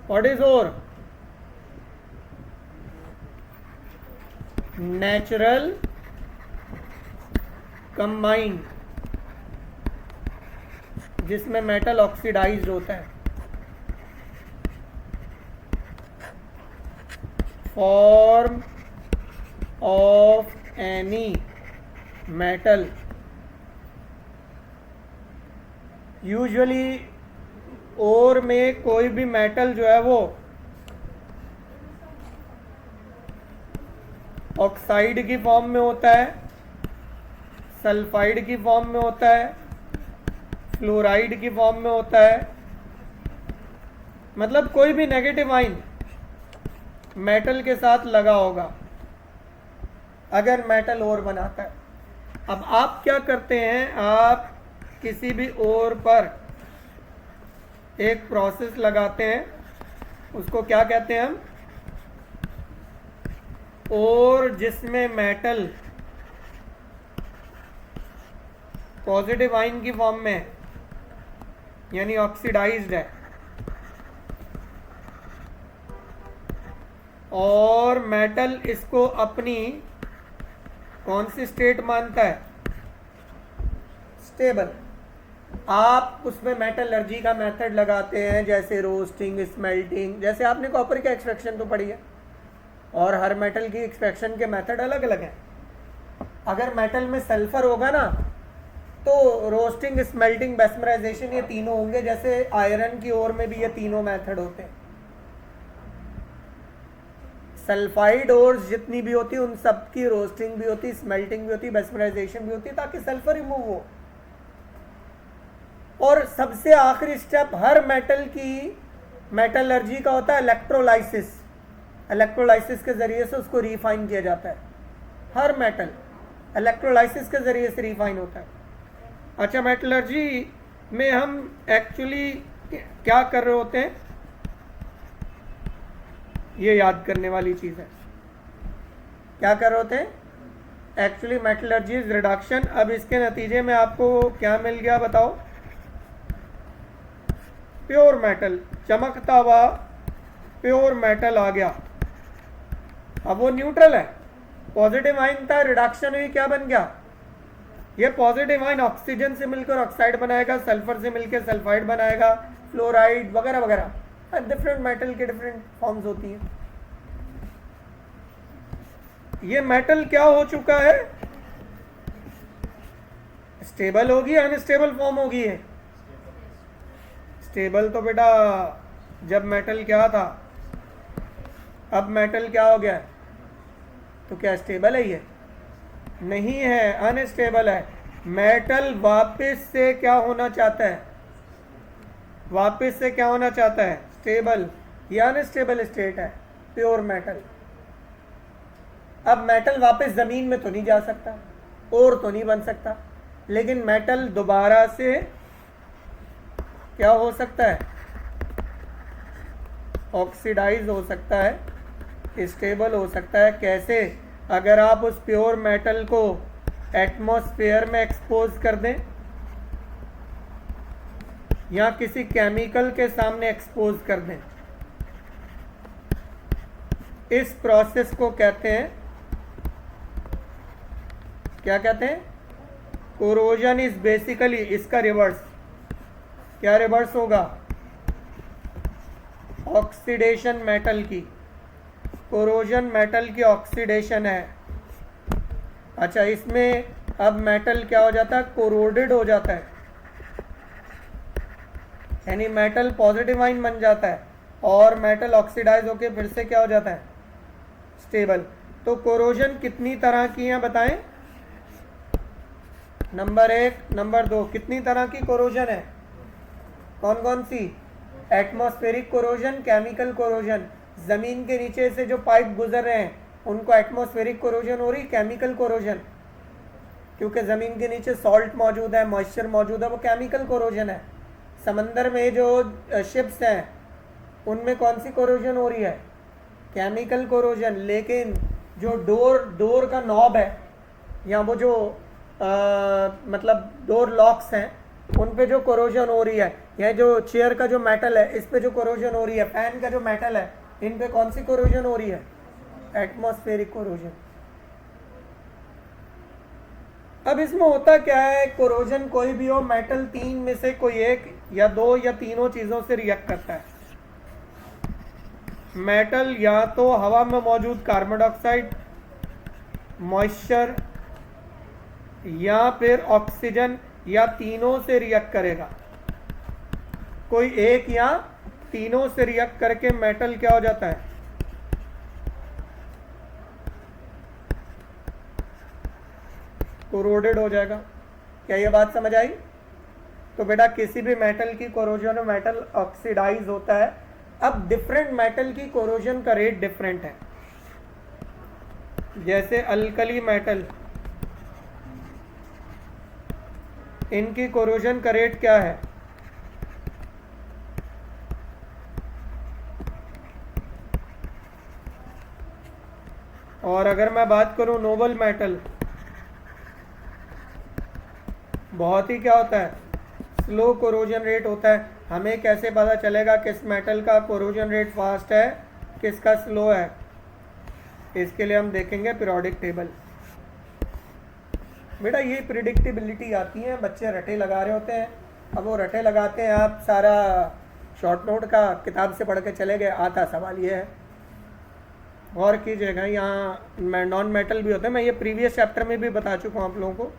What is ore? Natural combined, जिसमें मेटल ऑक्सीडाइज्ड होता है। Form of any metal, usually ore में कोई भी मेटल जो है वो ऑक्साइड की फॉर्म में होता है, सल्फाइड की फॉर्म में होता है, फ्लोराइड की फॉर्म में होता है। मतलब कोई भी नेगेटिव आयन मेटल के साथ लगा होगा अगर मेटल ओर बनाता है। अब आप क्या करते हैं, आप किसी भी ओर पर एक प्रोसेस लगाते हैं, उसको क्या कहते हैं हम? और जिसमें मेटल पॉजिटिव आयन की फॉर्म में है, यानी ऑक्सीडाइज्ड है, और मेटल इसको अपनी कौन सी स्टेट मानता है? स्टेबल। आप उसमें मेटलर्जी का मेथड लगाते हैं, जैसे रोस्टिंग, स्मेल्टिंग, जैसे आपने कॉपर का एक्सट्रैक्शन तो पढ़ी है, और हर मेटल की एक्सट्रैक्शन के मेथड अलग अलग हैं। अगर मेटल में सल्फर होगा ना, तो रोस्टिंग, स्मेल्टिंग, मेस्मराइजेशन, ये तीनों होंगे। जैसे आयरन की ओर में भी ये तीनों मेथड होते हैं। सल्फाइड ओर्स जितनी भी होती है उन सब की रोस्टिंग भी होती है, स्मेल्टिंग भी होती है, मेस्मराइजेशन भी होती है, ताकि सल्फर रिमूव हो। और सबसे आखिरी स्टेप हर मेटल की मेटलर्जी का होता है इलेक्ट्रोलाइसिस। इलेक्ट्रोलाइसिस के जरिए से उसको रिफाइन किया जाता है। हर मेटल इलेक्ट्रोलाइसिस के जरिए से रिफाइन होता है। अच्छा, मेटलर्जी में हम एक्चुअली क्या कर रहे होते हैं, ये याद करने वाली चीज़ है। क्या कर रहे होते हैं? Actually metallurgy is reduction. अब इसके नतीजे में आपको क्या मिल गया बताओ? प्योर मेटल, चमकता हुआ प्योर मेटल आ गया। अब वो न्यूट्रल है, पॉजिटिव आयन था, रिडक्शन हुई, क्या बन गया? ये पॉजिटिव आयन ऑक्सीजन से मिलकर ऑक्साइड बनाएगा, सल्फर से मिलकर सल्फाइड बनाएगा, फ्लोराइड वगैरह वगैरह। डिफरेंट मेटल के डिफरेंट फॉर्म्स होती हैं। ये मेटल क्या हो चुका है? स्टेबल होगी, अनस्टेबल फॉर्म होगी है। स्टेबल तो बेटा जब मेटल क्या था, अब मेटल क्या हो गया है? तो क्या स्टेबल है? ये नहीं है, अनस्टेबल है। मेटल वापस से क्या होना चाहता है? वापस से क्या होना चाहता है? स्टेबल। ये अनस्टेबल स्टेट है प्योर मेटल। अब मेटल वापस जमीन में तो नहीं जा सकता, और तो नहीं बन सकता, लेकिन मेटल दोबारा से क्या हो सकता है? ऑक्सीडाइज हो सकता है, स्टेबल हो सकता है। कैसे? अगर आप उस प्योर मेटल को एटमॉस्फेयर में एक्सपोज कर दें या किसी केमिकल के सामने एक्सपोज कर दें, इस प्रोसेस को कहते हैं, क्या कहते हैं? कोरोजन इज बेसिकली, इसका रिवर्स। क्या रिवर्स होगा? ऑक्सीडेशन मेटल की। कोरोजन मेटल की ऑक्सीडेशन है। अच्छा, इसमें अब मेटल क्या हो जाता है, कोरोडेड हो जाता है, यानी मेटल पॉजिटिव आयन बन जाता है और मेटल ऑक्सीडाइज होके फिर से क्या हो जाता है, स्टेबल। तो कोरोजन कितनी तरह की हैं बताएं? नंबर 1, नंबर 2, कितनी तरह की कोरोजन है? कौन कौन सी? एटमॉस्फेरिक कोरोजन, केमिकल कोरोजन, जमीन के नीचे से जो पाइप गुजर रहे हैं उनको एटमॉस्फेरिक कोरोजन हो रही, केमिकल कोरोजन क्योंकि ज़मीन के नीचे सॉल्ट मौजूद है, मॉइस्चर मौजूद है, वो केमिकल कोरोजन है। समंदर में जो शिप्स हैं उनमें कौन सी कोरोजन हो रही है, केमिकल कोरोजन। लेकिन जो डोर का नॉब है या वो जो मतलब डोर लॉक्स हैं उन पे जो कोरोजन हो रही है, या जो चेयर का जो मेटल है इस पे जो कोरोजन हो रही है, फैन का जो मेटल है इन पे कौन सी कोरोजन हो रही है, एटमॉस्फेरिक कोरोजन। अब इसमें होता क्या है, कोरोजन कोई भी हो, मेटल तीन में से कोई एक या दो या तीनों चीजों से रिएक्ट करता है। मेटल या तो हवा में मौजूद कार्बन डाइऑक्साइड, मॉइस्चर या फिर ऑक्सीजन या तीनों से रिएक्ट करेगा। कोई एक या तीनों से रिएक्ट करके मेटल क्या हो जाता है, कोरोडेड हो जाएगा। क्या ये बात समझ आई? तो बेटा किसी भी मेटल की कोरोजन में मेटल ऑक्सीडाइज होता है। अब डिफरेंट मेटल की कोरोजन का रेट डिफरेंट है। जैसे अल्कली मेटल, इनकी कोरोजन का रेट क्या है, और अगर मैं बात करूं नोबल मेटल, बहुत ही क्या होता है, स्लो कोरोजन रेट होता है। हमें कैसे पता चलेगा किस मेटल का कोरोजन रेट फास्ट है किसका स्लो है? इसके लिए हम देखेंगे पीरियोडिक टेबल। बेटा ये प्रिडिक्टेबिलिटी आती है, बच्चे रटे लगा रहे होते हैं। अब वो रटे लगाते हैं, आप सारा शॉर्ट नोट का किताब से पढ़ के चले गए, आता सवाल ये है। गौर कीजिएगा, यहाँ नॉन मेटल भी होते हैं, मैं ये प्रीवियस चैप्टर में भी बता चुका हूँ आप लोगों को।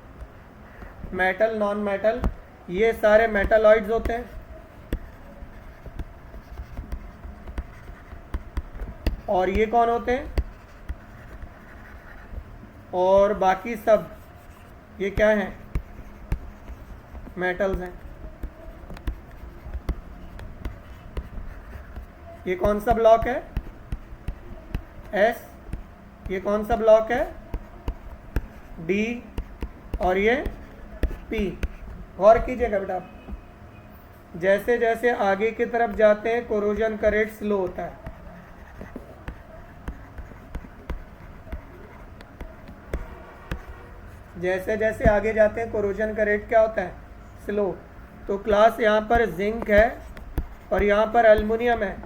मेटल, नॉन मेटल, ये सारे मेटालॉइड्स होते हैं। और ये कौन होते हैं? और बाकी सब ये क्या हैं, मेटल्स हैं। ये कौन सा ब्लॉक है, एस। ये कौन सा ब्लॉक है, डी। और ये पी। गौर कीजिएगा बेटा, जैसे जैसे आगे की तरफ जाते हैं कोरोजन का रेट स्लो होता है। जैसे जैसे आगे जाते हैं कोरोजन का रेट क्या होता है, स्लो। तो क्लास यहाँ पर जिंक है और यहाँ पर एल्युमिनियम है।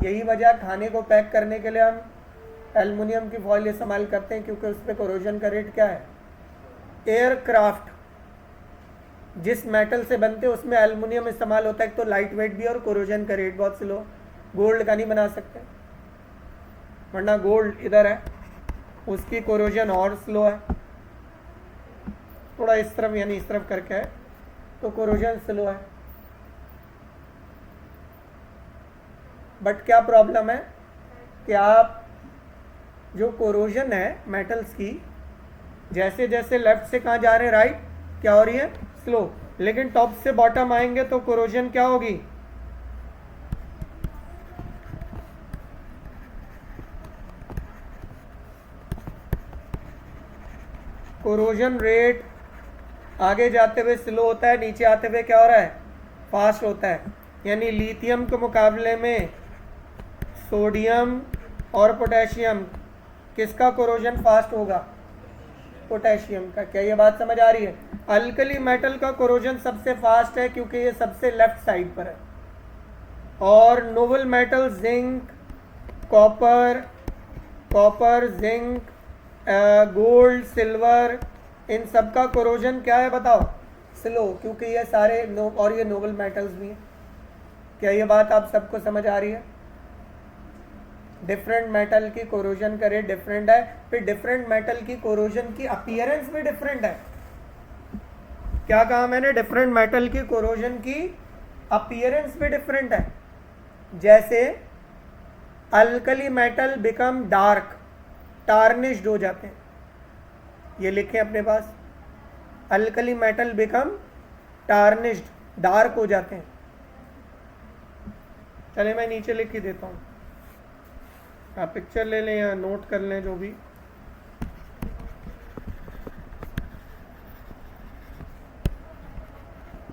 यही वजह खाने को पैक करने के लिए हम एल्युमिनियम की फॉइल इस्तेमाल करते हैं, क्योंकि उस पर कोरोजन का रेट क्या है। एयरक्राफ्ट जिस मेटल से बनते हैं उसमें एल्युमिनियम इस्तेमाल होता है, तो लाइट वेट भी और कोरोजन का रेट बहुत स्लो। गोल्ड का नहीं बना सकते, वरना गोल्ड इधर है, उसकी कोरोजन और स्लो है, थोड़ा इस तरफ यानी इस तरफ करके है, तो कोरोजन स्लो है। बट क्या प्रॉब्लम है कि आप जो कोरोजन है मेटल्स की, जैसे जैसे लेफ्ट से कहाँ जा रहे हैं, राइट, क्या हो रही है, स्लो। लेकिन टॉप से बॉटम आएंगे तो कोरोजन क्या होगी, कोरोजन रेट आगे जाते हुए स्लो होता है, नीचे आते हुए क्या हो रहा है, फास्ट होता है। यानी लिथियम के मुकाबले में सोडियम और पोटेशियम, किसका कोरोजन फास्ट होगा, पोटेशियम का। क्या ये बात समझ आ रही है? अल्कली मेटल का कोरोजन सबसे फास्ट है क्योंकि ये सबसे लेफ्ट साइड पर है। और noble metal zinc, copper, zinc, gold, silver, इन सब का कोरोजन क्या है बताओ, स्लो, क्योंकि ये सारे और ये नोबल मेटल्स भी हैं। क्या ये बात आप सबको समझ आ रही है? डिफरेंट मेटल की कोरोजन का रेट डिफरेंट है। फिर डिफरेंट मेटल की कोरोजन की अपीयरेंस भी डिफरेंट है। क्या कहा मैंने? डिफरेंट मेटल की कोरोजन की अपीयरेंस भी डिफरेंट है। जैसे alkali metal become dark, tarnished हो जाते हैं, ये लिखें अपने पास, alkali metal become tarnished, dark हो जाते हैं। चले मैं नीचे लिख ही देता हूँ, आप पिक्चर ले लें या नोट कर लें, जो भी।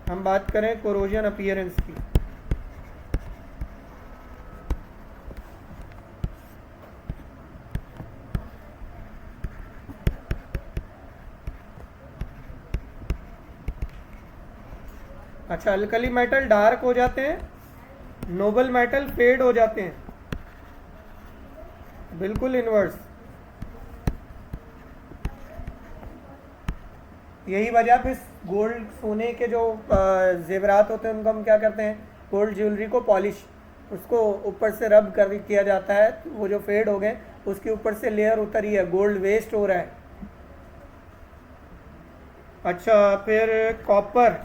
हम बात करें कोरोजन अपीयरेंस की। अच्छा, अल्कली मेटल डार्क हो जाते हैं, नोबल मेटल फेड हो जाते हैं, बिल्कुल इनवर्स। यही वजह फिर गोल्ड, सोने के जो जेवरात होते हैं उनको हम क्या करते हैं, गोल्ड ज्वेलरी को पॉलिश, उसको ऊपर से रब कर किया जाता है, तो वो जो फेड हो गए उसके ऊपर से लेयर उतरी है, गोल्ड वेस्ट हो रहा है। अच्छा, फिर कॉपर,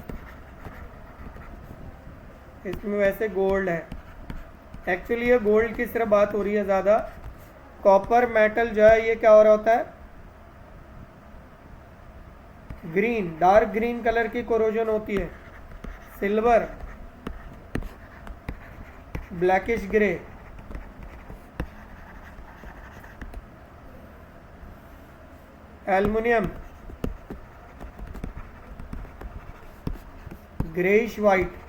इसमें वैसे गोल्ड है, एक्चुअली ये गोल्ड की सिर्फ बात हो रही है ज़्यादा। कॉपर मेटल जो है ये क्या हो रहा होता है, ग्रीन, डार्क ग्रीन कलर की कोरोजन होती है। Silver blackish grey, aluminium greyish white.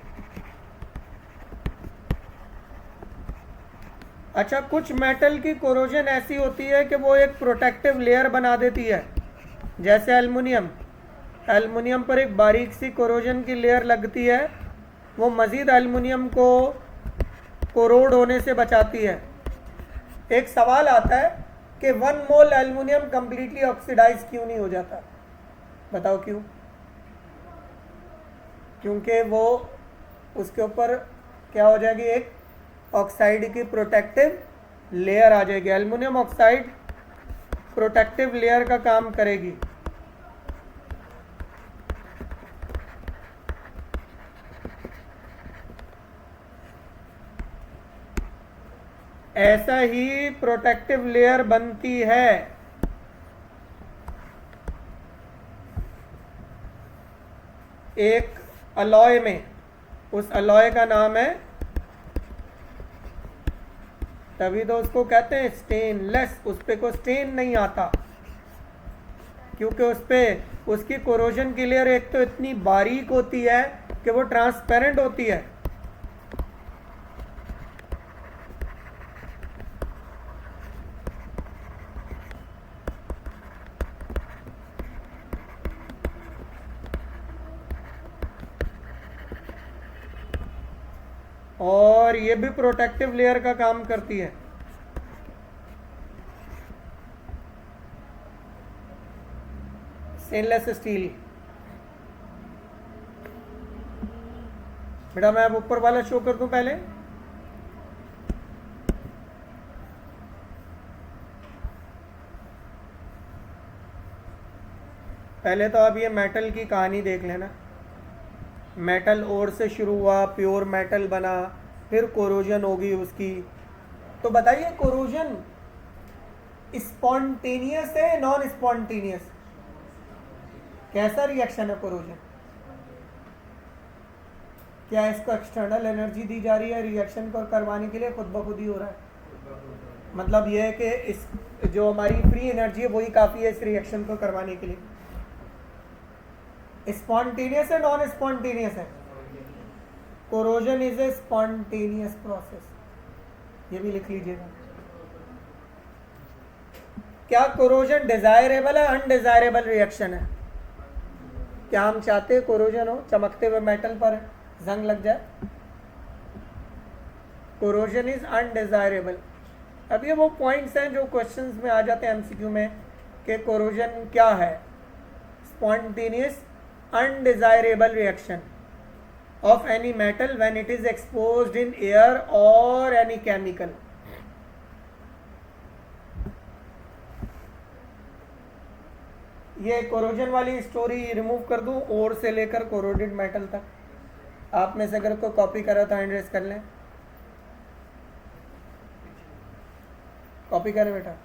अच्छा, कुछ मेटल की कोरोजन ऐसी होती है कि वो एक प्रोटेक्टिव लेयर बना देती है, जैसे एल्युमिनियम, एल्युमिनियम पर एक बारीक सी कोरोजन की लेयर लगती है, वो मज़ीद एल्युमिनियम को कोरोड होने से बचाती है। एक सवाल आता है कि 1 मोल एल्युमिनियम कंप्लीटली ऑक्सीडाइज क्यों नहीं हो जाता? बताओ क्यों? क्योंकि वो उसके ऊपर क्या हो जाएगी, एक ऑक्साइड की प्रोटेक्टिव लेयर आ जाएगी। एल्युमिनियम ऑक्साइड प्रोटेक्टिव लेयर का काम करेगी। ऐसा ही प्रोटेक्टिव लेयर बनती है एक अलॉय में, उस अलॉय का नाम है, तभी तो उसको कहते हैं स्टेनलेस। उस पे कोई स्टेन नहीं आता क्योंकि उस पे उसकी कोरोजन की लेयर एक तो इतनी बारीक होती है कि वो ट्रांसपेरेंट होती है। और ये भी प्रोटेक्टिव लेयर का काम करती है। स्टेनलेस स्टील, बेटा मैं अब ऊपर वाला शो कर दूं पहले। पहले तो आप ये मेटल की कहानी देख लेना। मेटल ओर से शुरू हुआ, प्योर मेटल बना, फिर कोरोजन होगी उसकी। तो बताइए कोरोजन स्पॉन्टेनियस है, नॉन स्पॉन्टेनियस? कैसा रिएक्शन है कोरोजन? क्या इसको एक्सटर्नल एनर्जी दी जा रही है रिएक्शन को करवाने के लिए, खुद ब खुद ही हो रहा है? मतलब यह है कि इस जो हमारी फ्री एनर्जी है वही काफ़ी है इस रिएक्शन को करवाने के लिए। स्पॉन्टेनियस है, नॉन स्पॉन्टेनियस है? Corrosion is a spontaneous process, ये भी लिख लीजिएगा। क्या कोरोजन डिजायरेबल है, अनडिजायरेबल रिएक्शन है? क्या हम चाहते हैं कोरोजन हो, चमकते हुए मेटल पर जंग लग जाए? Corrosion is undesirable. अब ये वो पॉइंट्स हैं जो क्वेश्चंस में आ जाते हैं एमसीक्यू में कि कोरोजन क्या है। Spontaneous undesirable reaction of any metal when it is exposed in air or any chemical। ये कोरोजन वाली स्टोरी रिमूव कर दूं, ओर से लेकर कोरोडेड मेटल तक। आप में से अगर कोई कॉपी करा तो हैंड रेस कर लें। कॉपी करें बेटा।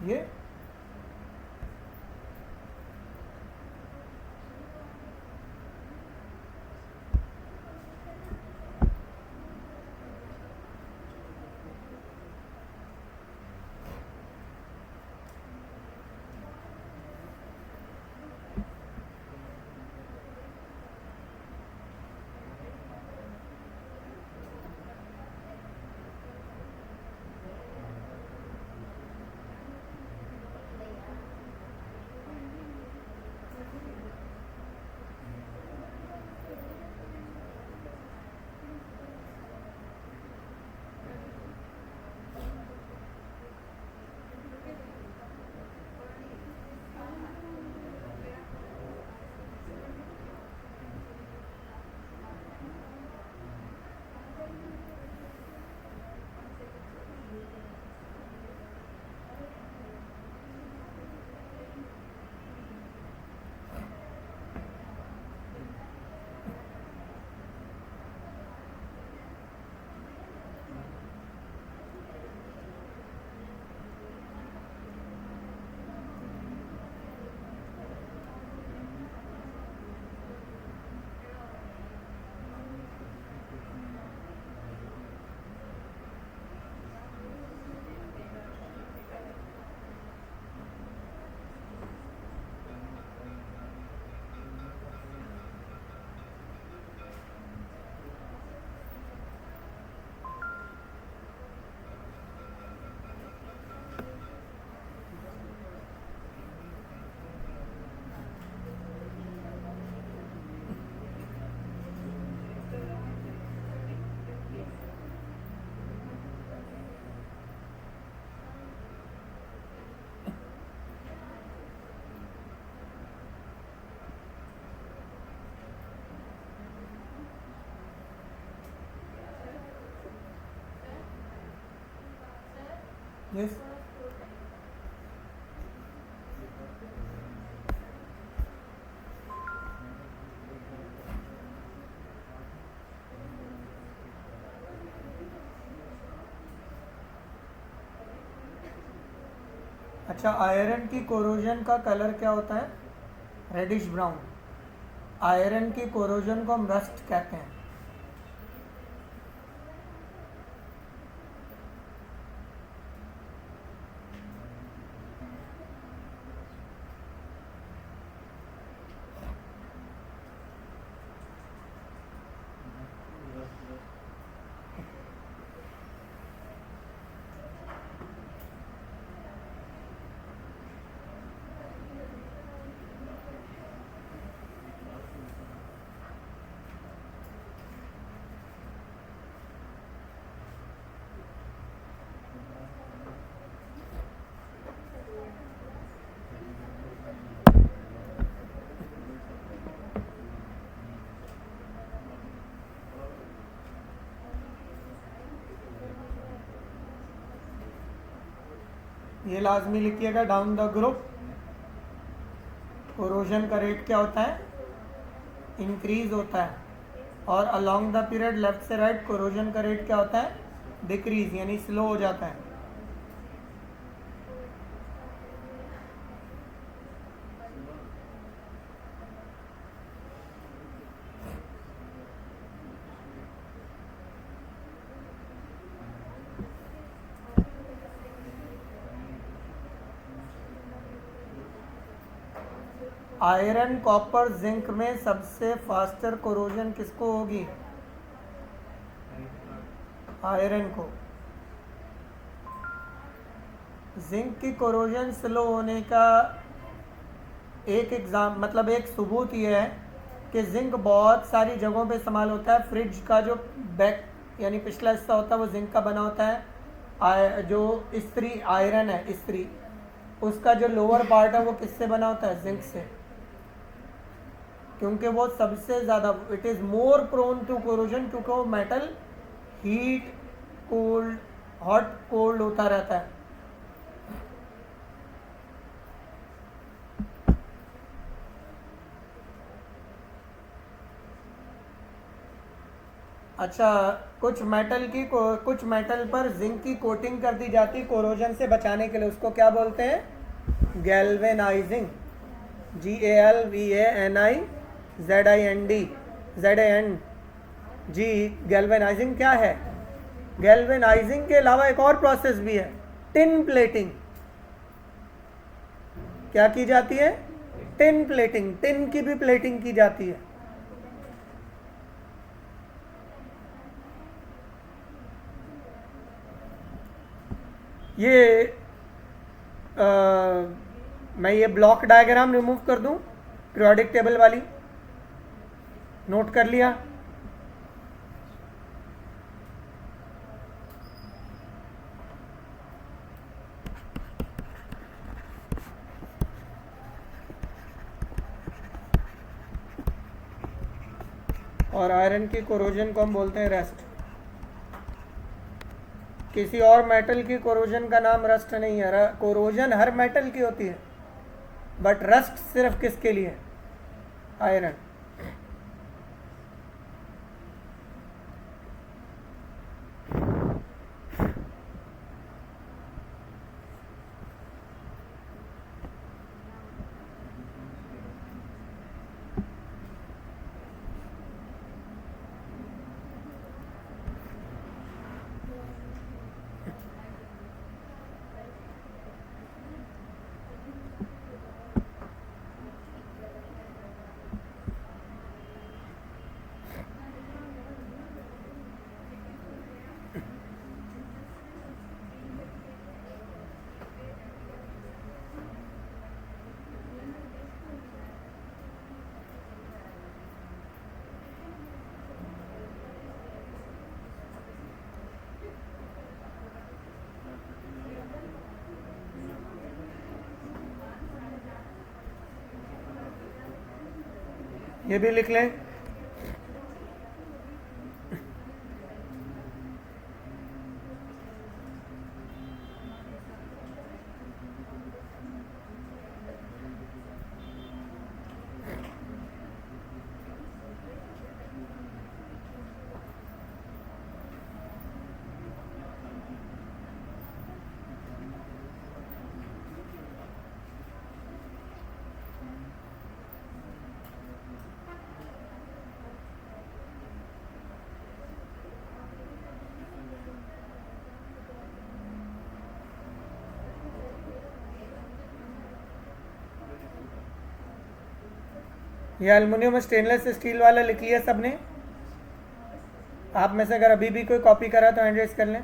ये यस अच्छा, आयरन की कोरोजन का कलर क्या होता है? Reddish brown. आयरन की कोरोजन को हम रस्ट कहते हैं। ये लाजमी लिखिएगा डाउन द ग्रुप। कोरोजन का रेट क्या होता है? इंक्रीज होता है। और अलोंग द पीरियड लेफ्ट से राइट कोरोजन का रेट क्या होता है? डिक्रीज, यानी स्लो हो जाता है। आयरन, कॉपर, जिंक में सबसे फास्टर कोरोजन किसको होगी? आयरन को। जिंक की कोरोजन स्लो होने का एक सबूत ये है कि जिंक बहुत सारी जगहों पे इस्तेमाल होता है। फ्रिज का जो बैक यानी पिछला हिस्सा होता है वो जिंक का बना होता है। जो स्त्री आयरन है, स्त्री, उसका जो लोअर पार्ट है वो किससे बना होता है? जिंक से, क्योंकि वो सबसे ज़्यादा, it is more prone to corrosion, क्योंकि वो metal heat cold hot cold होता रहता है। अच्छा, कुछ मेटल पर जिंक की कोटिंग कर दी जाती कोरोजन से बचाने के लिए, उसको क्या बोलते हैं? गैल्वेनाइजिंग, GALVANIZING, जी। गैल्वेनाइजिंग क्या है? गैल्वेनाइजिंग के अलावा एक और प्रोसेस भी है, टिन प्लेटिंग। क्या की जाती है? टिन प्लेटिंग, टिन की भी प्लेटिंग की जाती है। ये मैं ये ब्लॉक डायग्राम रिमूव कर दूं, पीरियोडिक टेबल वाली, नोट कर लिया? और आयरन की कोरोजन को हम बोलते हैं रस्ट। किसी और मेटल की कोरोजन का नाम रस्ट नहीं है। कोरोजन हर मेटल की होती है, बट रस्ट सिर्फ किसके लिए? आयरन। ये भी लिख लें। ये एल्युमिनियम स्टेनलेस स्टील वाला लिख लिया सबने? आप में से अगर अभी भी कोई कॉपी करा तो हैंड रेज कर लें।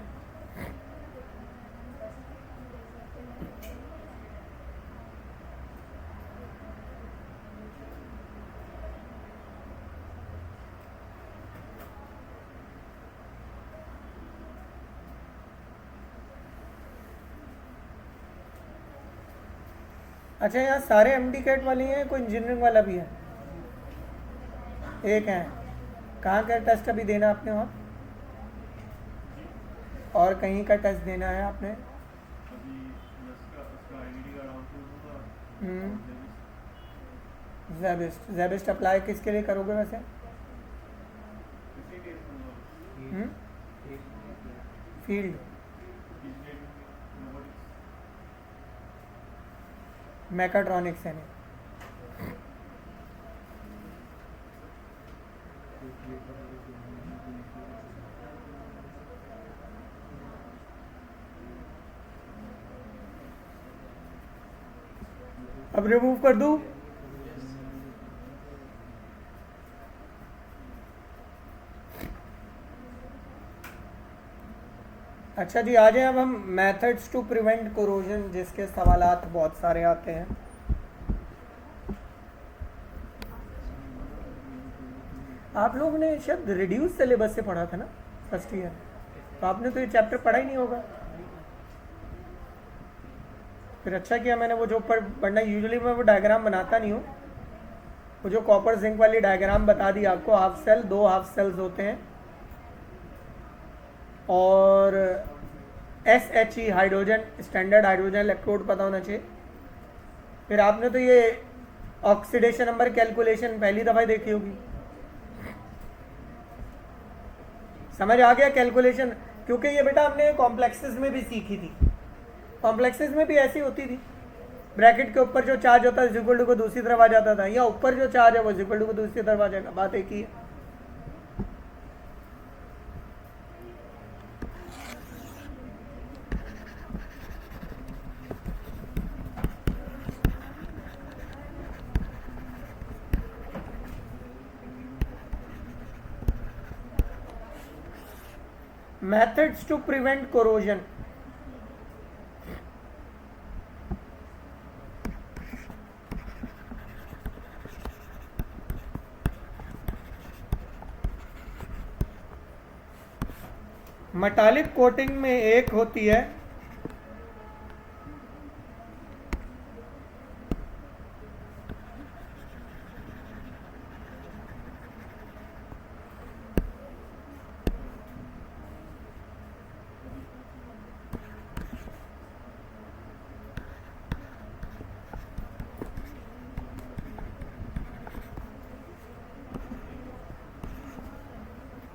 अच्छा, यहाँ सारे एमडी कैट वाले हैं, कोई इंजीनियरिंग वाला भी है? एक है। कहाँ का टेस्ट अभी देना आपने? और कहीं का टेस्ट देना है आपने? ज़ेबिस्ट अप्लाई किसके लिए करोगे वैसे? फील्ड मैकाट्रॉनिक्स है। अब रिमूव कर दूं? अच्छा जी, आ जाए अब हम मेथड्स टू प्रिवेंट कोरोजन, जिसके सवालात बहुत सारे आते हैं। आप लोगों ने शायद रिड्यूस सिलेबस से पढ़ा था ना फर्स्ट ईयर, तो आपने तो ये चैप्टर पढ़ा ही नहीं होगा। फिर अच्छा किया मैंने वो जो ऊपर बढ़ना, यूजुअली मैं वो डायग्राम बनाता नहीं हूँ, वो जो कॉपर जिंक वाली डायग्राम बता दी आपको। हाफ सेल, 2 हाफ सेल्स होते हैं और SHE hydrogen, standard hydrogen electrode पता होना चाहिए। फिर आपने तो ये ऑक्सीडेशन नंबर कैलकुलेशन पहली दफ़ा देखी होगी, समझ आ गया कैलकुलेशन? क्योंकि ये बेटा हमने कॉम्प्लेक्सेस में भी सीखी थी, कॉम्प्लेक्सेस में भी ऐसी होती थी, ब्रैकेट के ऊपर जो चार्ज होता है इक्वल टू को दूसरी तरफ आ जाता था, या ऊपर जो चार्ज है वो इक्वल टू को दूसरी तरफ आ जाएगा, बात एक ही है। Methods to prevent corrosion. Metallic coating में एक होती है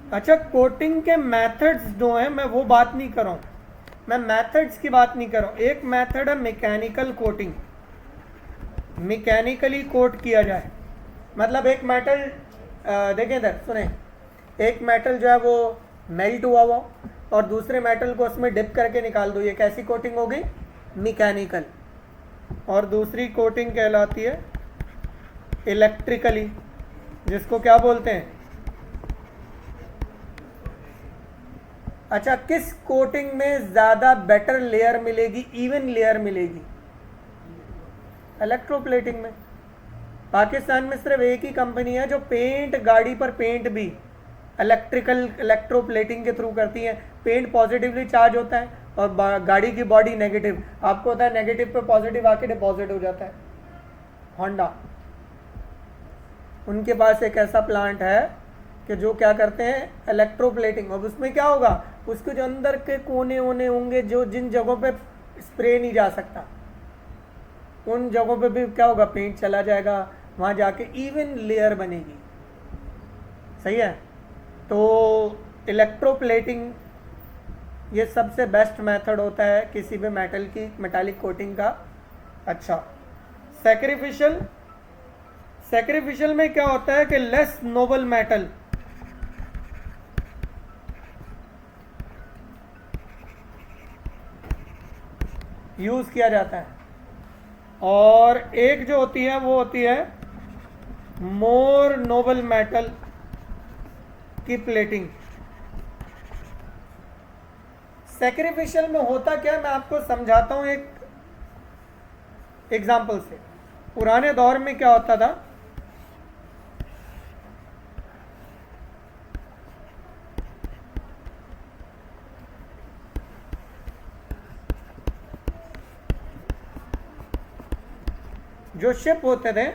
अच्छा, कोटिंग के मेथड्स जो हैं मैं वो बात नहीं कर रहा हूँ, मैं मेथड्स की बात नहीं कर रहा हूँ। एक मेथड है मैकेनिकल कोटिंग, मैकेनिकली कोट किया जाए, मतलब एक मेटल देखें इधर सुने, एक मेटल जो है वो मेल्ट हुआ हुआ और दूसरे मेटल को उसमें डिप करके निकाल दो, ये कैसी कोटिंग हो गई? मैकेनिकल। और दूसरी कोटिंग कहलाती है इलेक्ट्रिकली, जिसको क्या बोलते हैं? अच्छा, किस कोटिंग में ज़्यादा बेटर लेयर मिलेगी, इवन लेयर मिलेगी? इलेक्ट्रोप्लेटिंग में। पाकिस्तान में सिर्फ एक ही कंपनी है जो पेंट, गाड़ी पर पेंट भी इलेक्ट्रोप्लेटिंग के थ्रू करती है। पेंट पॉजिटिवली चार्ज होता है और गाड़ी की बॉडी नेगेटिव, आपको होता है नेगेटिव पे पॉजिटिव आके डिपॉजिट हो जाता है। होंडा, उनके पास एक ऐसा प्लांट है कि जो क्या करते हैं, इलेक्ट्रोप्लेटिंग। अब उसमें क्या होगा, उसके जो अंदर के कोने वोने होंगे, जो जिन जगहों पे स्प्रे नहीं जा सकता, उन जगहों पे भी क्या होगा, पेंट चला जाएगा, वहाँ जाके इवन लेयर बनेगी। सही है? तो इलेक्ट्रोप्लेटिंग ये सबसे बेस्ट मेथड होता है किसी भी मेटल की मेटालिक कोटिंग का। अच्छा, सैक्रिफिशियल में क्या होता है कि लेस नोबल मेटल यूज किया जाता है, और एक जो होती है वो होती है मोर नोबल मेटल की प्लेटिंग। सैक्रिफिशियल में होता क्या है, मैं आपको समझाता हूं एक एग्जाम्पल से। पुराने दौर में क्या होता था, जो शिप होते थे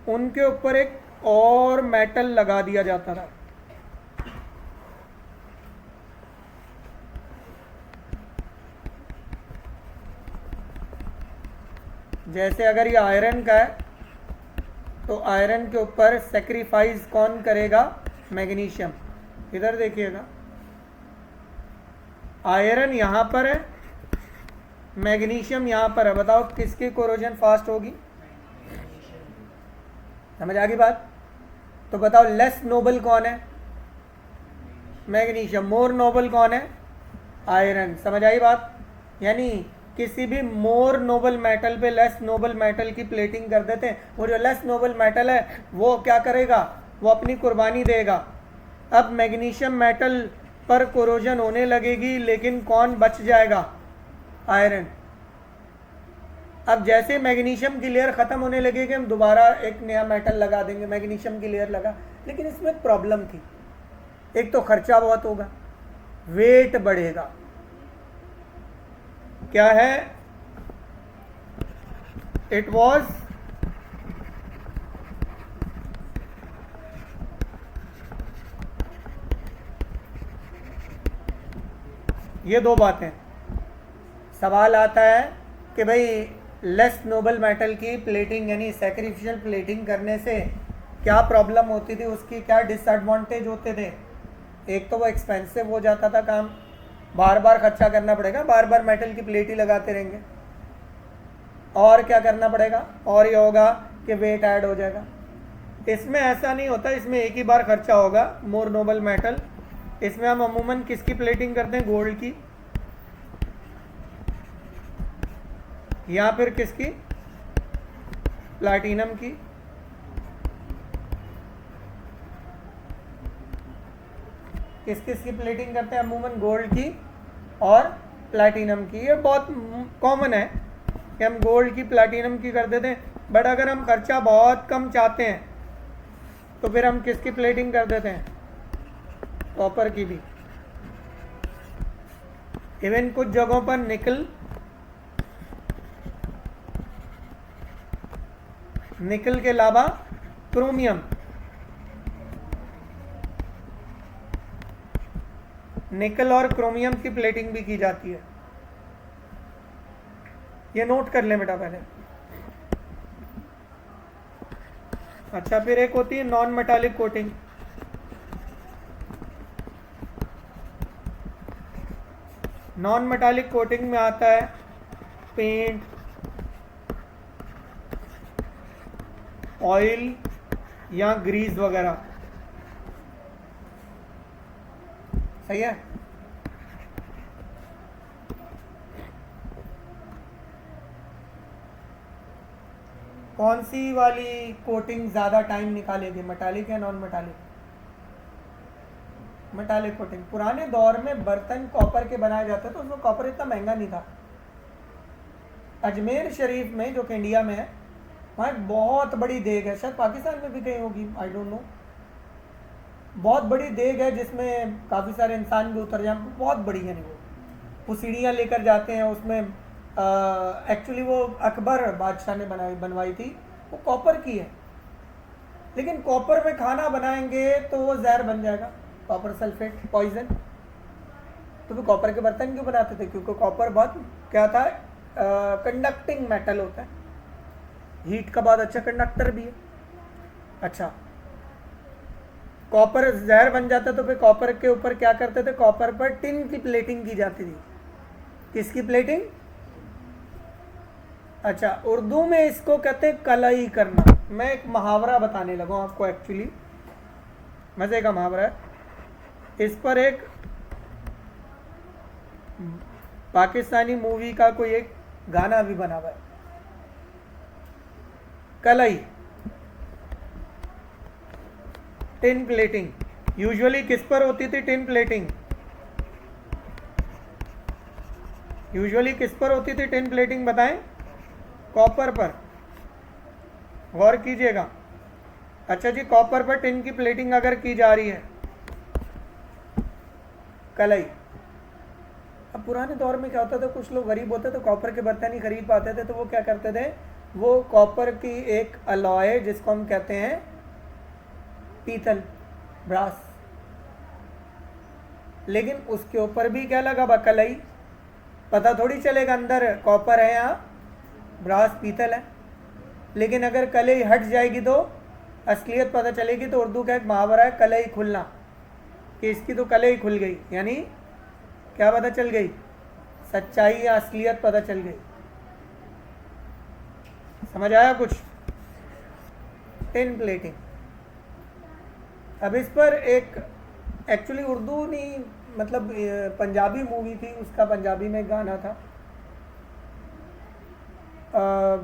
उनके ऊपर एक और मेटल लगा दिया जाता था। जैसे अगर ये आयरन का है तो आयरन के ऊपर सेक्रीफाइस कौन करेगा? मैग्नीशियम। इधर देखिएगा, आयरन यहां पर है, मैग्नीशियम यहां पर है। बताओ किसकी कोरोजन फास्ट होगी? समझ आ गई बात? तो बताओ लेस नोबल कौन है? मैग्नीशियम। मोर नोबल कौन है? आयरन। समझ आई बात? यानी किसी भी मोर नोबल मेटल पे लेस नोबल मेटल की प्लेटिंग कर देते हैं। वो जो लेस नोबल मेटल है वो क्या करेगा? वो अपनी कुर्बानी देगा। अब मैग्नीशियम मेटल पर कोरोजन होने लगेगी, लेकिन कौन बच जाएगा? आयरन। अब जैसे मैग्नीशियम की लेयर खत्म होने लगेगी, हम दोबारा एक नया मेटल लगा देंगे, मैग्नीशियम की लेयर लगा। लेकिन इसमें एक प्रॉब्लम थी, एक तो खर्चा बहुत होगा, वेट बढ़ेगा। क्या है? इट वॉज ये दो बातें। सवाल आता है कि भाई लेस नोबल मेटल की प्लेटिंग यानी सैक्रिफिशियल प्लेटिंग करने से क्या प्रॉब्लम होती थी, उसकी क्या डिसएडवांटेज होते थे। एक तो वो एक्सपेंसिव हो जाता था काम, बार बार खर्चा करना पड़ेगा, बार बार मेटल की प्लेट ही लगाते रहेंगे। और क्या करना पड़ेगा, और ये होगा कि वेट ऐड हो जाएगा। इसमें ऐसा नहीं होता, इसमें एक ही बार खर्चा होगा। मोर नोबल मेटल, इसमें हम अमूमन किसकी प्लेटिंग करते हैं? गोल्ड की, या फिर किसकी? प्लैटिनम की। किस किस की प्लेटिंग करते हैं? अमूमन गोल्ड की और प्लैटिनम की। ये बहुत कॉमन है कि हम गोल्ड की प्लैटिनम की कर देते हैं। बट अगर हम खर्चा बहुत कम चाहते हैं तो फिर हम किसकी प्लेटिंग कर देते हैं? कॉपर की भी। इवन कुछ जगहों पर निकल के अलावा क्रोमियम, निकल और क्रोमियम की प्लेटिंग भी की जाती है। ये नोट कर लें बेटा पहले। अच्छा, फिर एक होती है non metallic coating. Non metallic coating में आता है पेंट, ऑयल या ग्रीस वगैरह। सही है। कौन सी वाली कोटिंग ज़्यादा टाइम निकालेगी, मेटालिक या नॉन मेटालिक? Metallic coating. पुराने दौर में बर्तन कॉपर के बनाए जाते थे, तो उसमें कॉपर इतना महंगा नहीं था। अजमेर शरीफ में, जो कि इंडिया में है, वहाँ एक बहुत बड़ी देग है, शायद पाकिस्तान में भी कहीं होगी, आई डोंट नो। बहुत बड़ी देग है जिसमें काफ़ी सारे इंसान भी उतर जाए, बहुत बड़ी है। नहीं, वो सीढ़ियाँ लेकर जाते हैं उसमें। एक्चुअली वो अकबर बादशाह ने बनवाई थी, वो कॉपर की है। लेकिन कॉपर में खाना बनाएंगे तो वो जहर बन जाएगा, कॉपर सल्फेट, पॉइजन। तो फिर कॉपर के बर्तन क्यों बनाते थे? क्योंकि कॉपर बहुत क्या था, कंडक्टिंग मेटल होता है, हीट का बहुत अच्छा कंडक्टर भी है। अच्छा, कॉपर जहर बन जाता तो फिर कॉपर के ऊपर क्या करते थे? कॉपर पर टिन की प्लेटिंग की जाती थी। किसकी प्लेटिंग? अच्छा, उर्दू में इसको कहते हैं कलई करना। मैं एक मुहावरा बताने लगा हूँ आपको, एक्चुअली मज़े का मुहावरा है। इस पर एक पाकिस्तानी मूवी का कोई एक गाना भी बना हुआ है। कलई, टिन प्लेटिंग। यूजुअली किस पर होती थी टिन प्लेटिंग? यूजुअली किस पर होती थी टिन प्लेटिंग, बताएं? कॉपर पर। गौर कीजिएगा। अच्छा जी, कॉपर पर टिन की प्लेटिंग अगर की जा रही है, कलई। अब पुराने दौर में क्या होता था, कुछ लोग गरीब होते थे, कॉपर के बर्तन ही खरीद पाते थे, तो वो क्या करते थे, वो कॉपर की एक अलॉय जिसको हम कहते हैं पीतल, ब्रास, लेकिन उसके ऊपर भी क्या लगा बा? कलई। पता थोड़ी चलेगा अंदर कॉपर है या ब्रास पीतल है। लेकिन अगर कलई हट जाएगी तो असलियत पता चलेगी। तो उर्दू का एक मुहावरा है कलई खुलना, कि इसकी तो कलई खुल गई, यानी क्या पता चल गई? सच्चाई या असलियत पता चल गई। समझ आया कुछ? Tin plating. अब इस पर एक एक्चुअली उर्दू नहीं, मतलब पंजाबी मूवी थी, उसका पंजाबी में गाना था।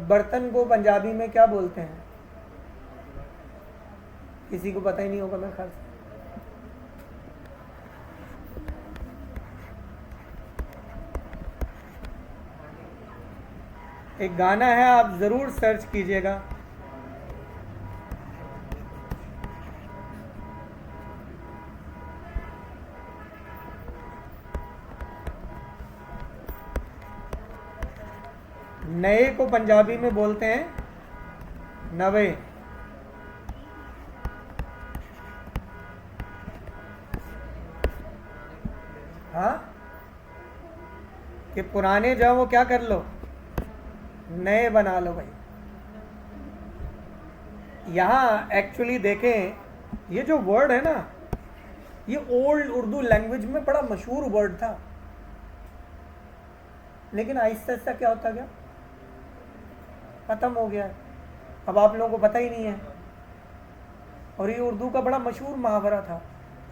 बर्तन को पंजाबी में क्या बोलते हैं? किसी को पता ही नहीं होगा मेरे ख्याल से। एक गाना है, आप ज़रूर सर्च कीजिएगा। नए को पंजाबी में बोलते हैं नवे। हाँ, कि पुराने जो वो क्या कर लो, नए बना लो भाई। यहाँ एक्चुअली देखें, ये जो वर्ड है ना, ये ओल्ड उर्दू लैंग्वेज में बड़ा मशहूर वर्ड था, लेकिन आहिस्ता आहिस्ता क्या होता गया, खत्म हो गया। अब आप लोगों को पता ही नहीं है। और ये उर्दू का बड़ा मशहूर मुहावरा था।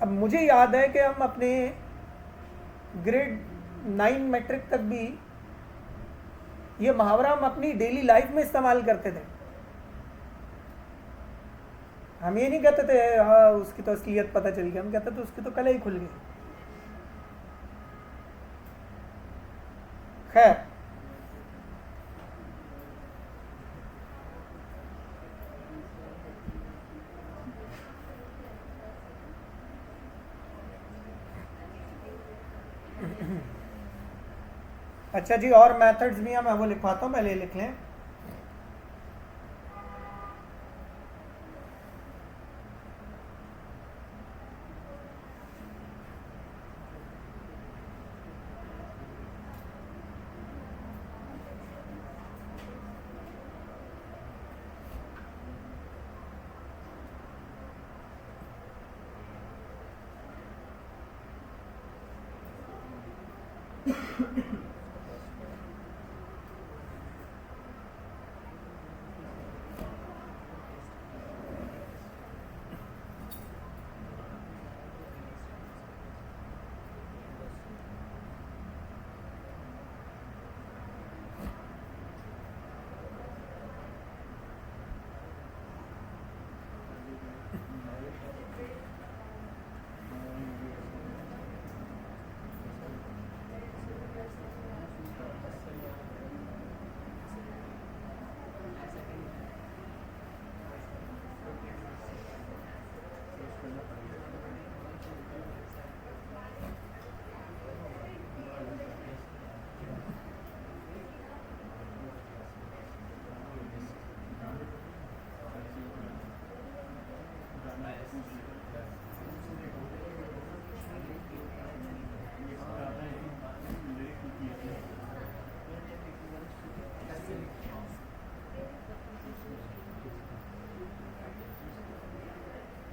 अब मुझे याद है कि हम अपने ग्रेड 9 मैट्रिक तक भी ये मुहावरा हम अपनी डेली लाइफ में इस्तेमाल करते थे। हम ये नहीं कहते थे हाँ उसकी तो असलियत पता चल गई, हम कहते थे उसकी तो कल ही खुल गई। खैर, अच्छा जी, और मेथड्स भी हैं, मैं वो लिखवाता हूँ, पहले लिख लें।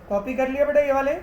कॉपी कर लिया बेटा ये वाले?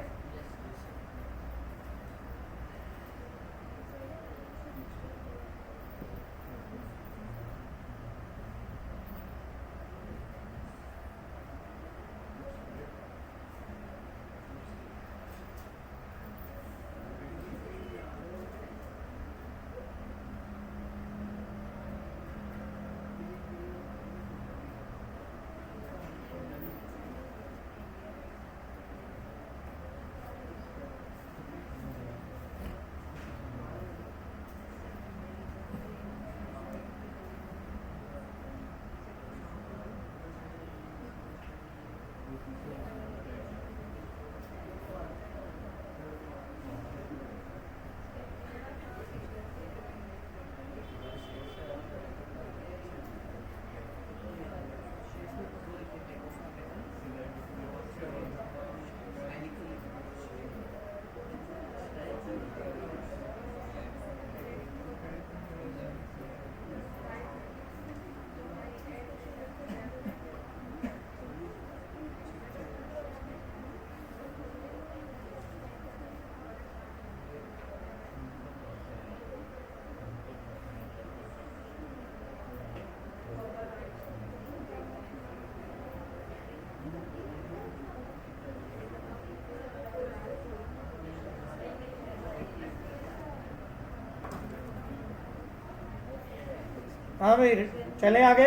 हाँ भाई, चले आगे।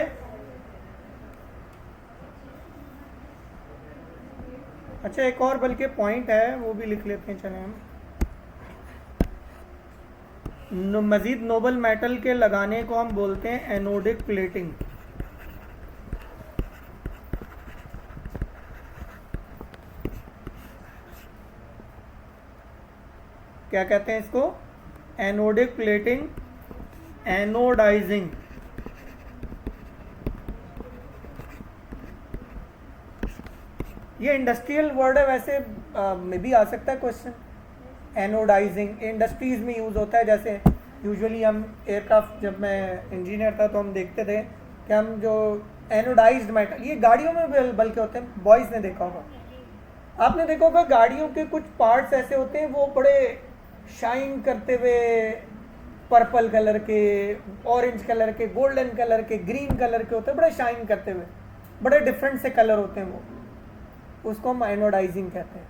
अच्छा, एक और बल्कि पॉइंट है, वो भी लिख लेते हैं। चले हम मज़ीद नोबल मेटल के लगाने को हम बोलते हैं एनोडिक प्लेटिंग। क्या कहते हैं इसको? Anodic plating, anodizing. ये इंडस्ट्रियल वर्ड है, वैसे में भी आ सकता है क्वेश्चन। एनोडाइजिंग इंडस्ट्रीज में यूज़ होता है, जैसे यूजुअली हम एयरक्राफ्ट, जब मैं इंजीनियर था तो हम देखते थे कि हम जो एनोडाइज्ड मेटल, ये गाड़ियों में बल्कि होते हैं, बॉयज़ ने देखा होगा, आपने देखा होगा गाड़ियों के कुछ पार्ट्स ऐसे होते हैं वो बड़े शाइन करते हुए, पर्पल कलर के, ऑरेंज कलर के, गोल्डन कलर के, ग्रीन कलर के होते हैं, बड़े शाइन करते हुए, बड़े डिफरेंट से कलर होते हैं वो, उसको हम एनोडाइजिंग कहते हैं।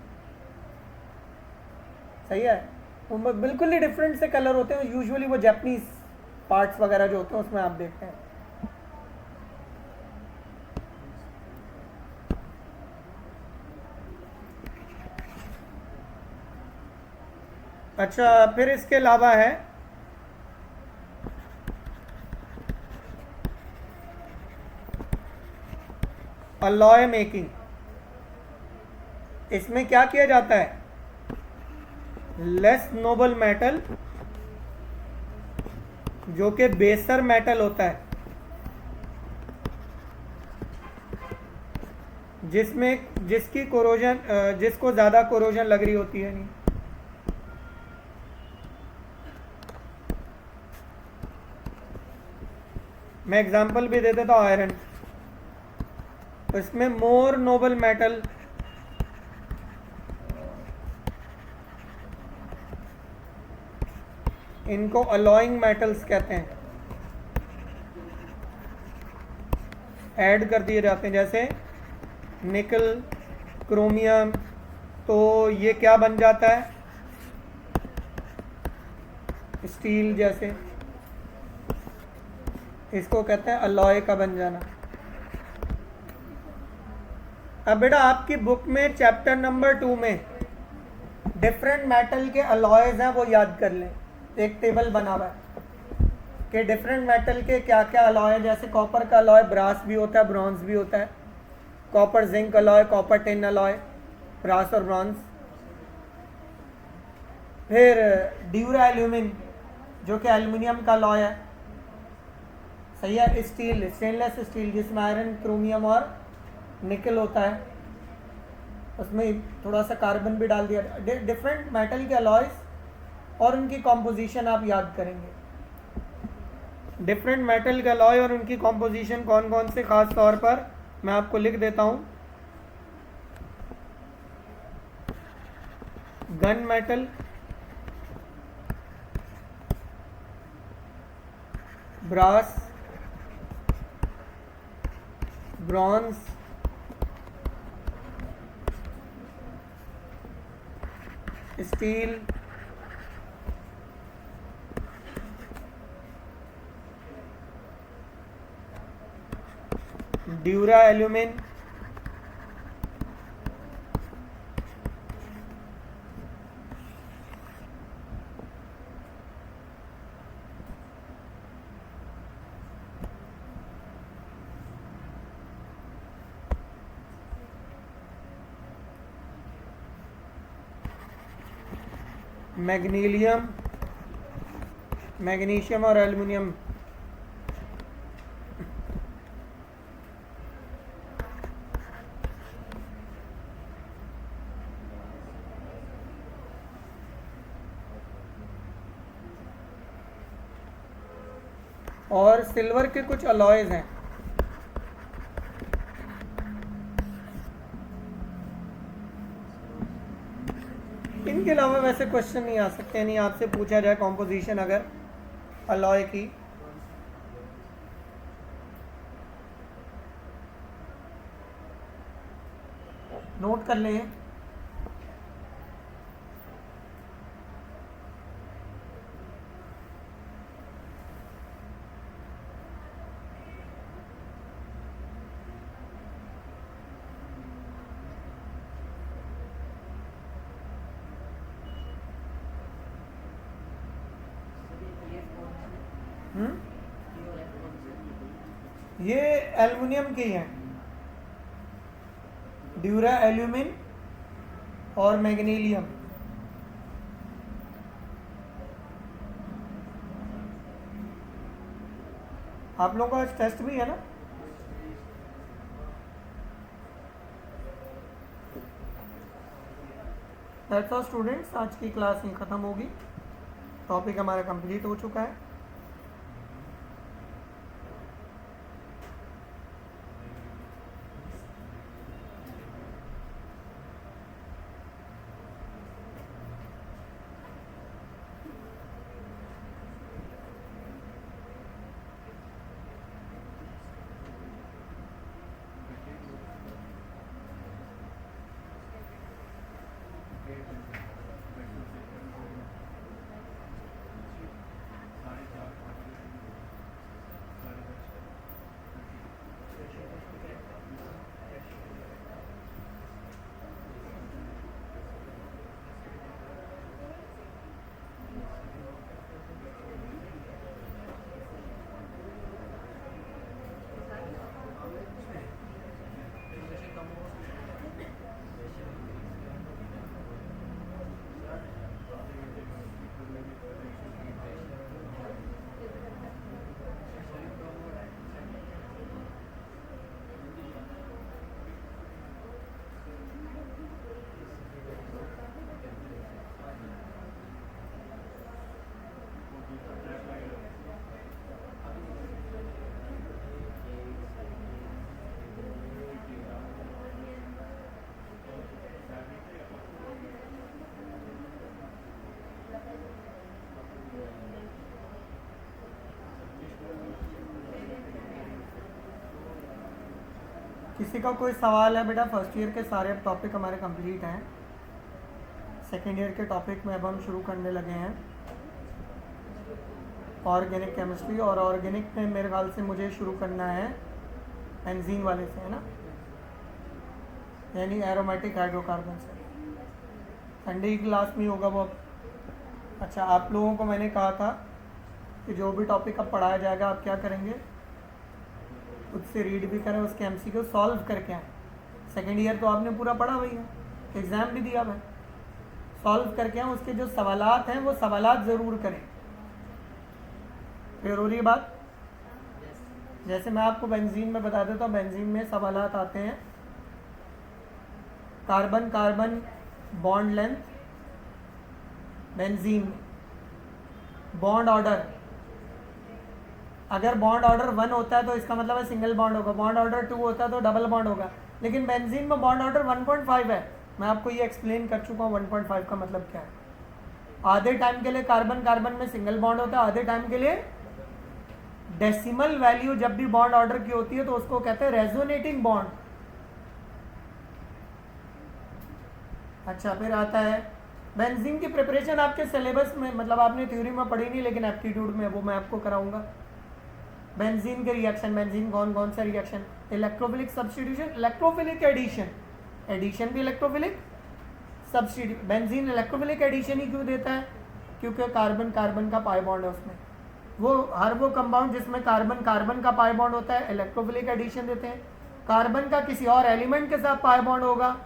सही है, वो बिल्कुल ही डिफरेंट से कलर होते हैं, यूजुअली वो जापानीज पार्ट्स वगैरह जो होते हैं उसमें आप देखते हैं। अच्छा, फिर इसके अलावा है अलॉय मेकिंग। इसमें क्या किया जाता है, लेस नोबल मेटल जो कि बेसर मेटल होता है, जिसकी कोरोजन, जिसको ज़्यादा कोरोजन लग रही होती है। नहीं, मैं एग्जांपल भी दे देता हूँ, आयरन, इसमें मोर नोबल मेटल इनको अलॉइंग मेटल्स कहते हैं, ऐड कर दिए जाते हैं, जैसे निकल, क्रोमियम, तो ये क्या बन जाता है, स्टील जैसे, इसको कहते हैं अलॉय का बन जाना। अब बेटा आपकी बुक में चैप्टर नंबर 2 में डिफरेंट मेटल के अलॉयज हैं, वो याद कर लें, एक टेबल बना हुआ है कि डिफरेंट मेटल के क्या क्या अलॉय हैं। जैसे कॉपर का अलॉय ब्रास भी होता है, ब्रॉन्ज भी होता है, copper zinc alloy, copper tin alloy, brass और ब्रॉन्ज। फिर ड्यूरा एल्यूमिन जो कि एल्युमिनियम का अलॉय है। सही है, स्टील, स्टेनलेस स्टील जिसमें आयरन, क्रोमियम और निकल होता है, उसमें थोड़ा सा कार्बन भी डाल दिया। डिफरेंट मेटल के अलॉयज और उनकी कॉम्पोजिशन आप याद करेंगे। डिफरेंट मेटल के अलॉय और उनकी कॉम्पोजिशन कौन कौन से, खास तौर पर मैं आपको लिख देता हूँ। Gun metal, brass, bronze, steel, duralumin, magnesium, magnesium और एल्युमिनियम, और सिल्वर के कुछ अलॉयज हैं। इनके अलावा वैसे क्वेश्चन नहीं आ सकते, नहीं आपसे पूछा जाए कॉम्पोजिशन अगर अलॉय की। नोट कर लें। ये एल्युमिनियम के हैं, ड्यूरा एल्यूमिन और मैग्नीशियम। आप लोगों का टेस्ट भी है ना? दैट्स ऑल स्टूडेंट्स, आज की क्लास यहीं ख़त्म होगी। टॉपिक हमारा कंप्लीट हो चुका है। किसी का कोई सवाल है बेटा? फर्स्ट ईयर के सारे टॉपिक हमारे कंप्लीट हैं। सेकेंड ईयर के टॉपिक में अब हम शुरू करने लगे हैं ऑर्गेनिक केमिस्ट्री, और ऑर्गेनिक में मेरे ख्याल से मुझे शुरू करना है बेंजीन वाले से, है ना, यानी एरोमेटिक हाइड्रोकार्बन से। संडे की क्लास में होगा वो। अच्छा, आप लोगों को मैंने कहा था कि जो भी टॉपिक अब पढ़ाया जाएगा आप क्या करेंगे, उससे रीड भी करें, उसके एमसीक्यू सॉल्व करके आए। सेकेंड ईयर तो आपने पूरा पढ़ा भैया, एग्ज़ाम भी दिया भाई, सॉल्व करके आए। उसके जो सवालात हैं वो सवालात ज़रूर करें। फिर हो रही बात, जैसे मैं आपको बेंजीन में बता देता हूँ, बेंजीन में सवालात आते हैं carbon carbon bond length, benzene bond order. अगर बॉन्ड ऑर्डर 1 होता है तो इसका मतलब है सिंगल बॉन्ड होगा, बॉन्ड ऑर्डर 2 होता है तो डबल बॉन्ड होगा, लेकिन बेंजीन में बॉन्ड ऑर्डर 1.5 है। मैं आपको ये एक्सप्लेन कर चुका हूँ 1.5 का मतलब क्या है। आधे टाइम के लिए कार्बन कार्बन में सिंगल बॉन्ड होता है, आधे टाइम के लिए डेसिमल वैल्यू जब भी बॉन्ड ऑर्डर की होती है तो उसको कहते हैं रेजोनेटिंग बॉन्ड। अच्छा, फिर आता है बेंजीन की प्रिपरेशन आपके सिलेबस में, मतलब आपने थ्योरी में पढ़ी नहीं लेकिन एप्टीट्यूड में वो मैं आपको कराऊंगा। बेंजीन के रिएक्शन, बेंजीन कौन कौन सा reaction, electrophilic substitution, electrophilic addition, addition भी electrophilic substitution. Benzene electrophilic addition ही क्यों देता है? क्योंकि कार्बन कार्बन का पाई बॉन्ड है उसमें। वो हर वो कंपाउंड जिसमें कार्बन कार्बन का पाई बॉन्ड होता है इलेक्ट्रोफिलिक एडिशन देते हैं। कार्बन का किसी और एलिमेंट के साथ पाई बॉन्ड होगा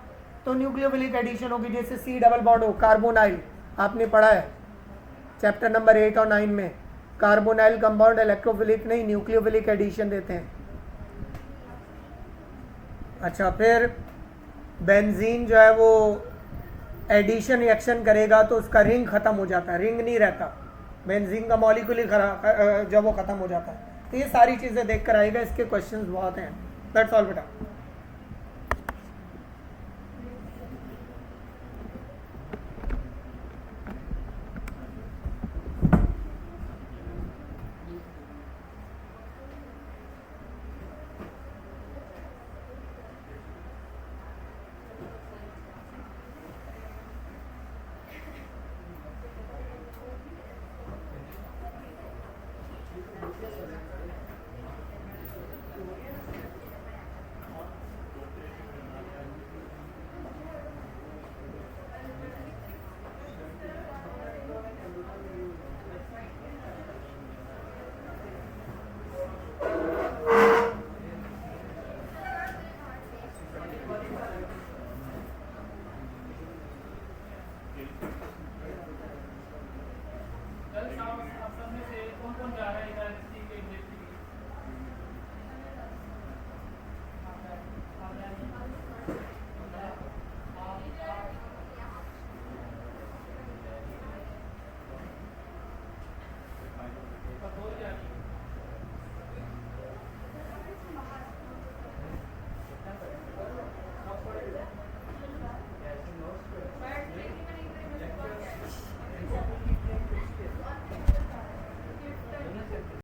तो न्यूक्लियोफिलिक एडिशन होगी, जैसे C डबल बॉन्ड हो, कार्बोनाइल आपने पढ़ा है चैप्टर नंबर 8 और 9 में। कार्बोनाइल कंपाउंड इलेक्ट्रोफिलिक नहीं न्यूक्लियोफिलिक एडिशन देते हैं। अच्छा, फिर बेंजीन जो है वो एडिशन रिएक्शन करेगा तो उसका रिंग खत्म हो जाता है, रिंग नहीं रहता, बेंजीन का मॉलिक्यूल ही जब वो खत्म हो जाता है। तो ये सारी चीज़ें देख कर आएगा, इसके क्वेश्चंस बहुत हैं। दैट्स ऑल बेटा।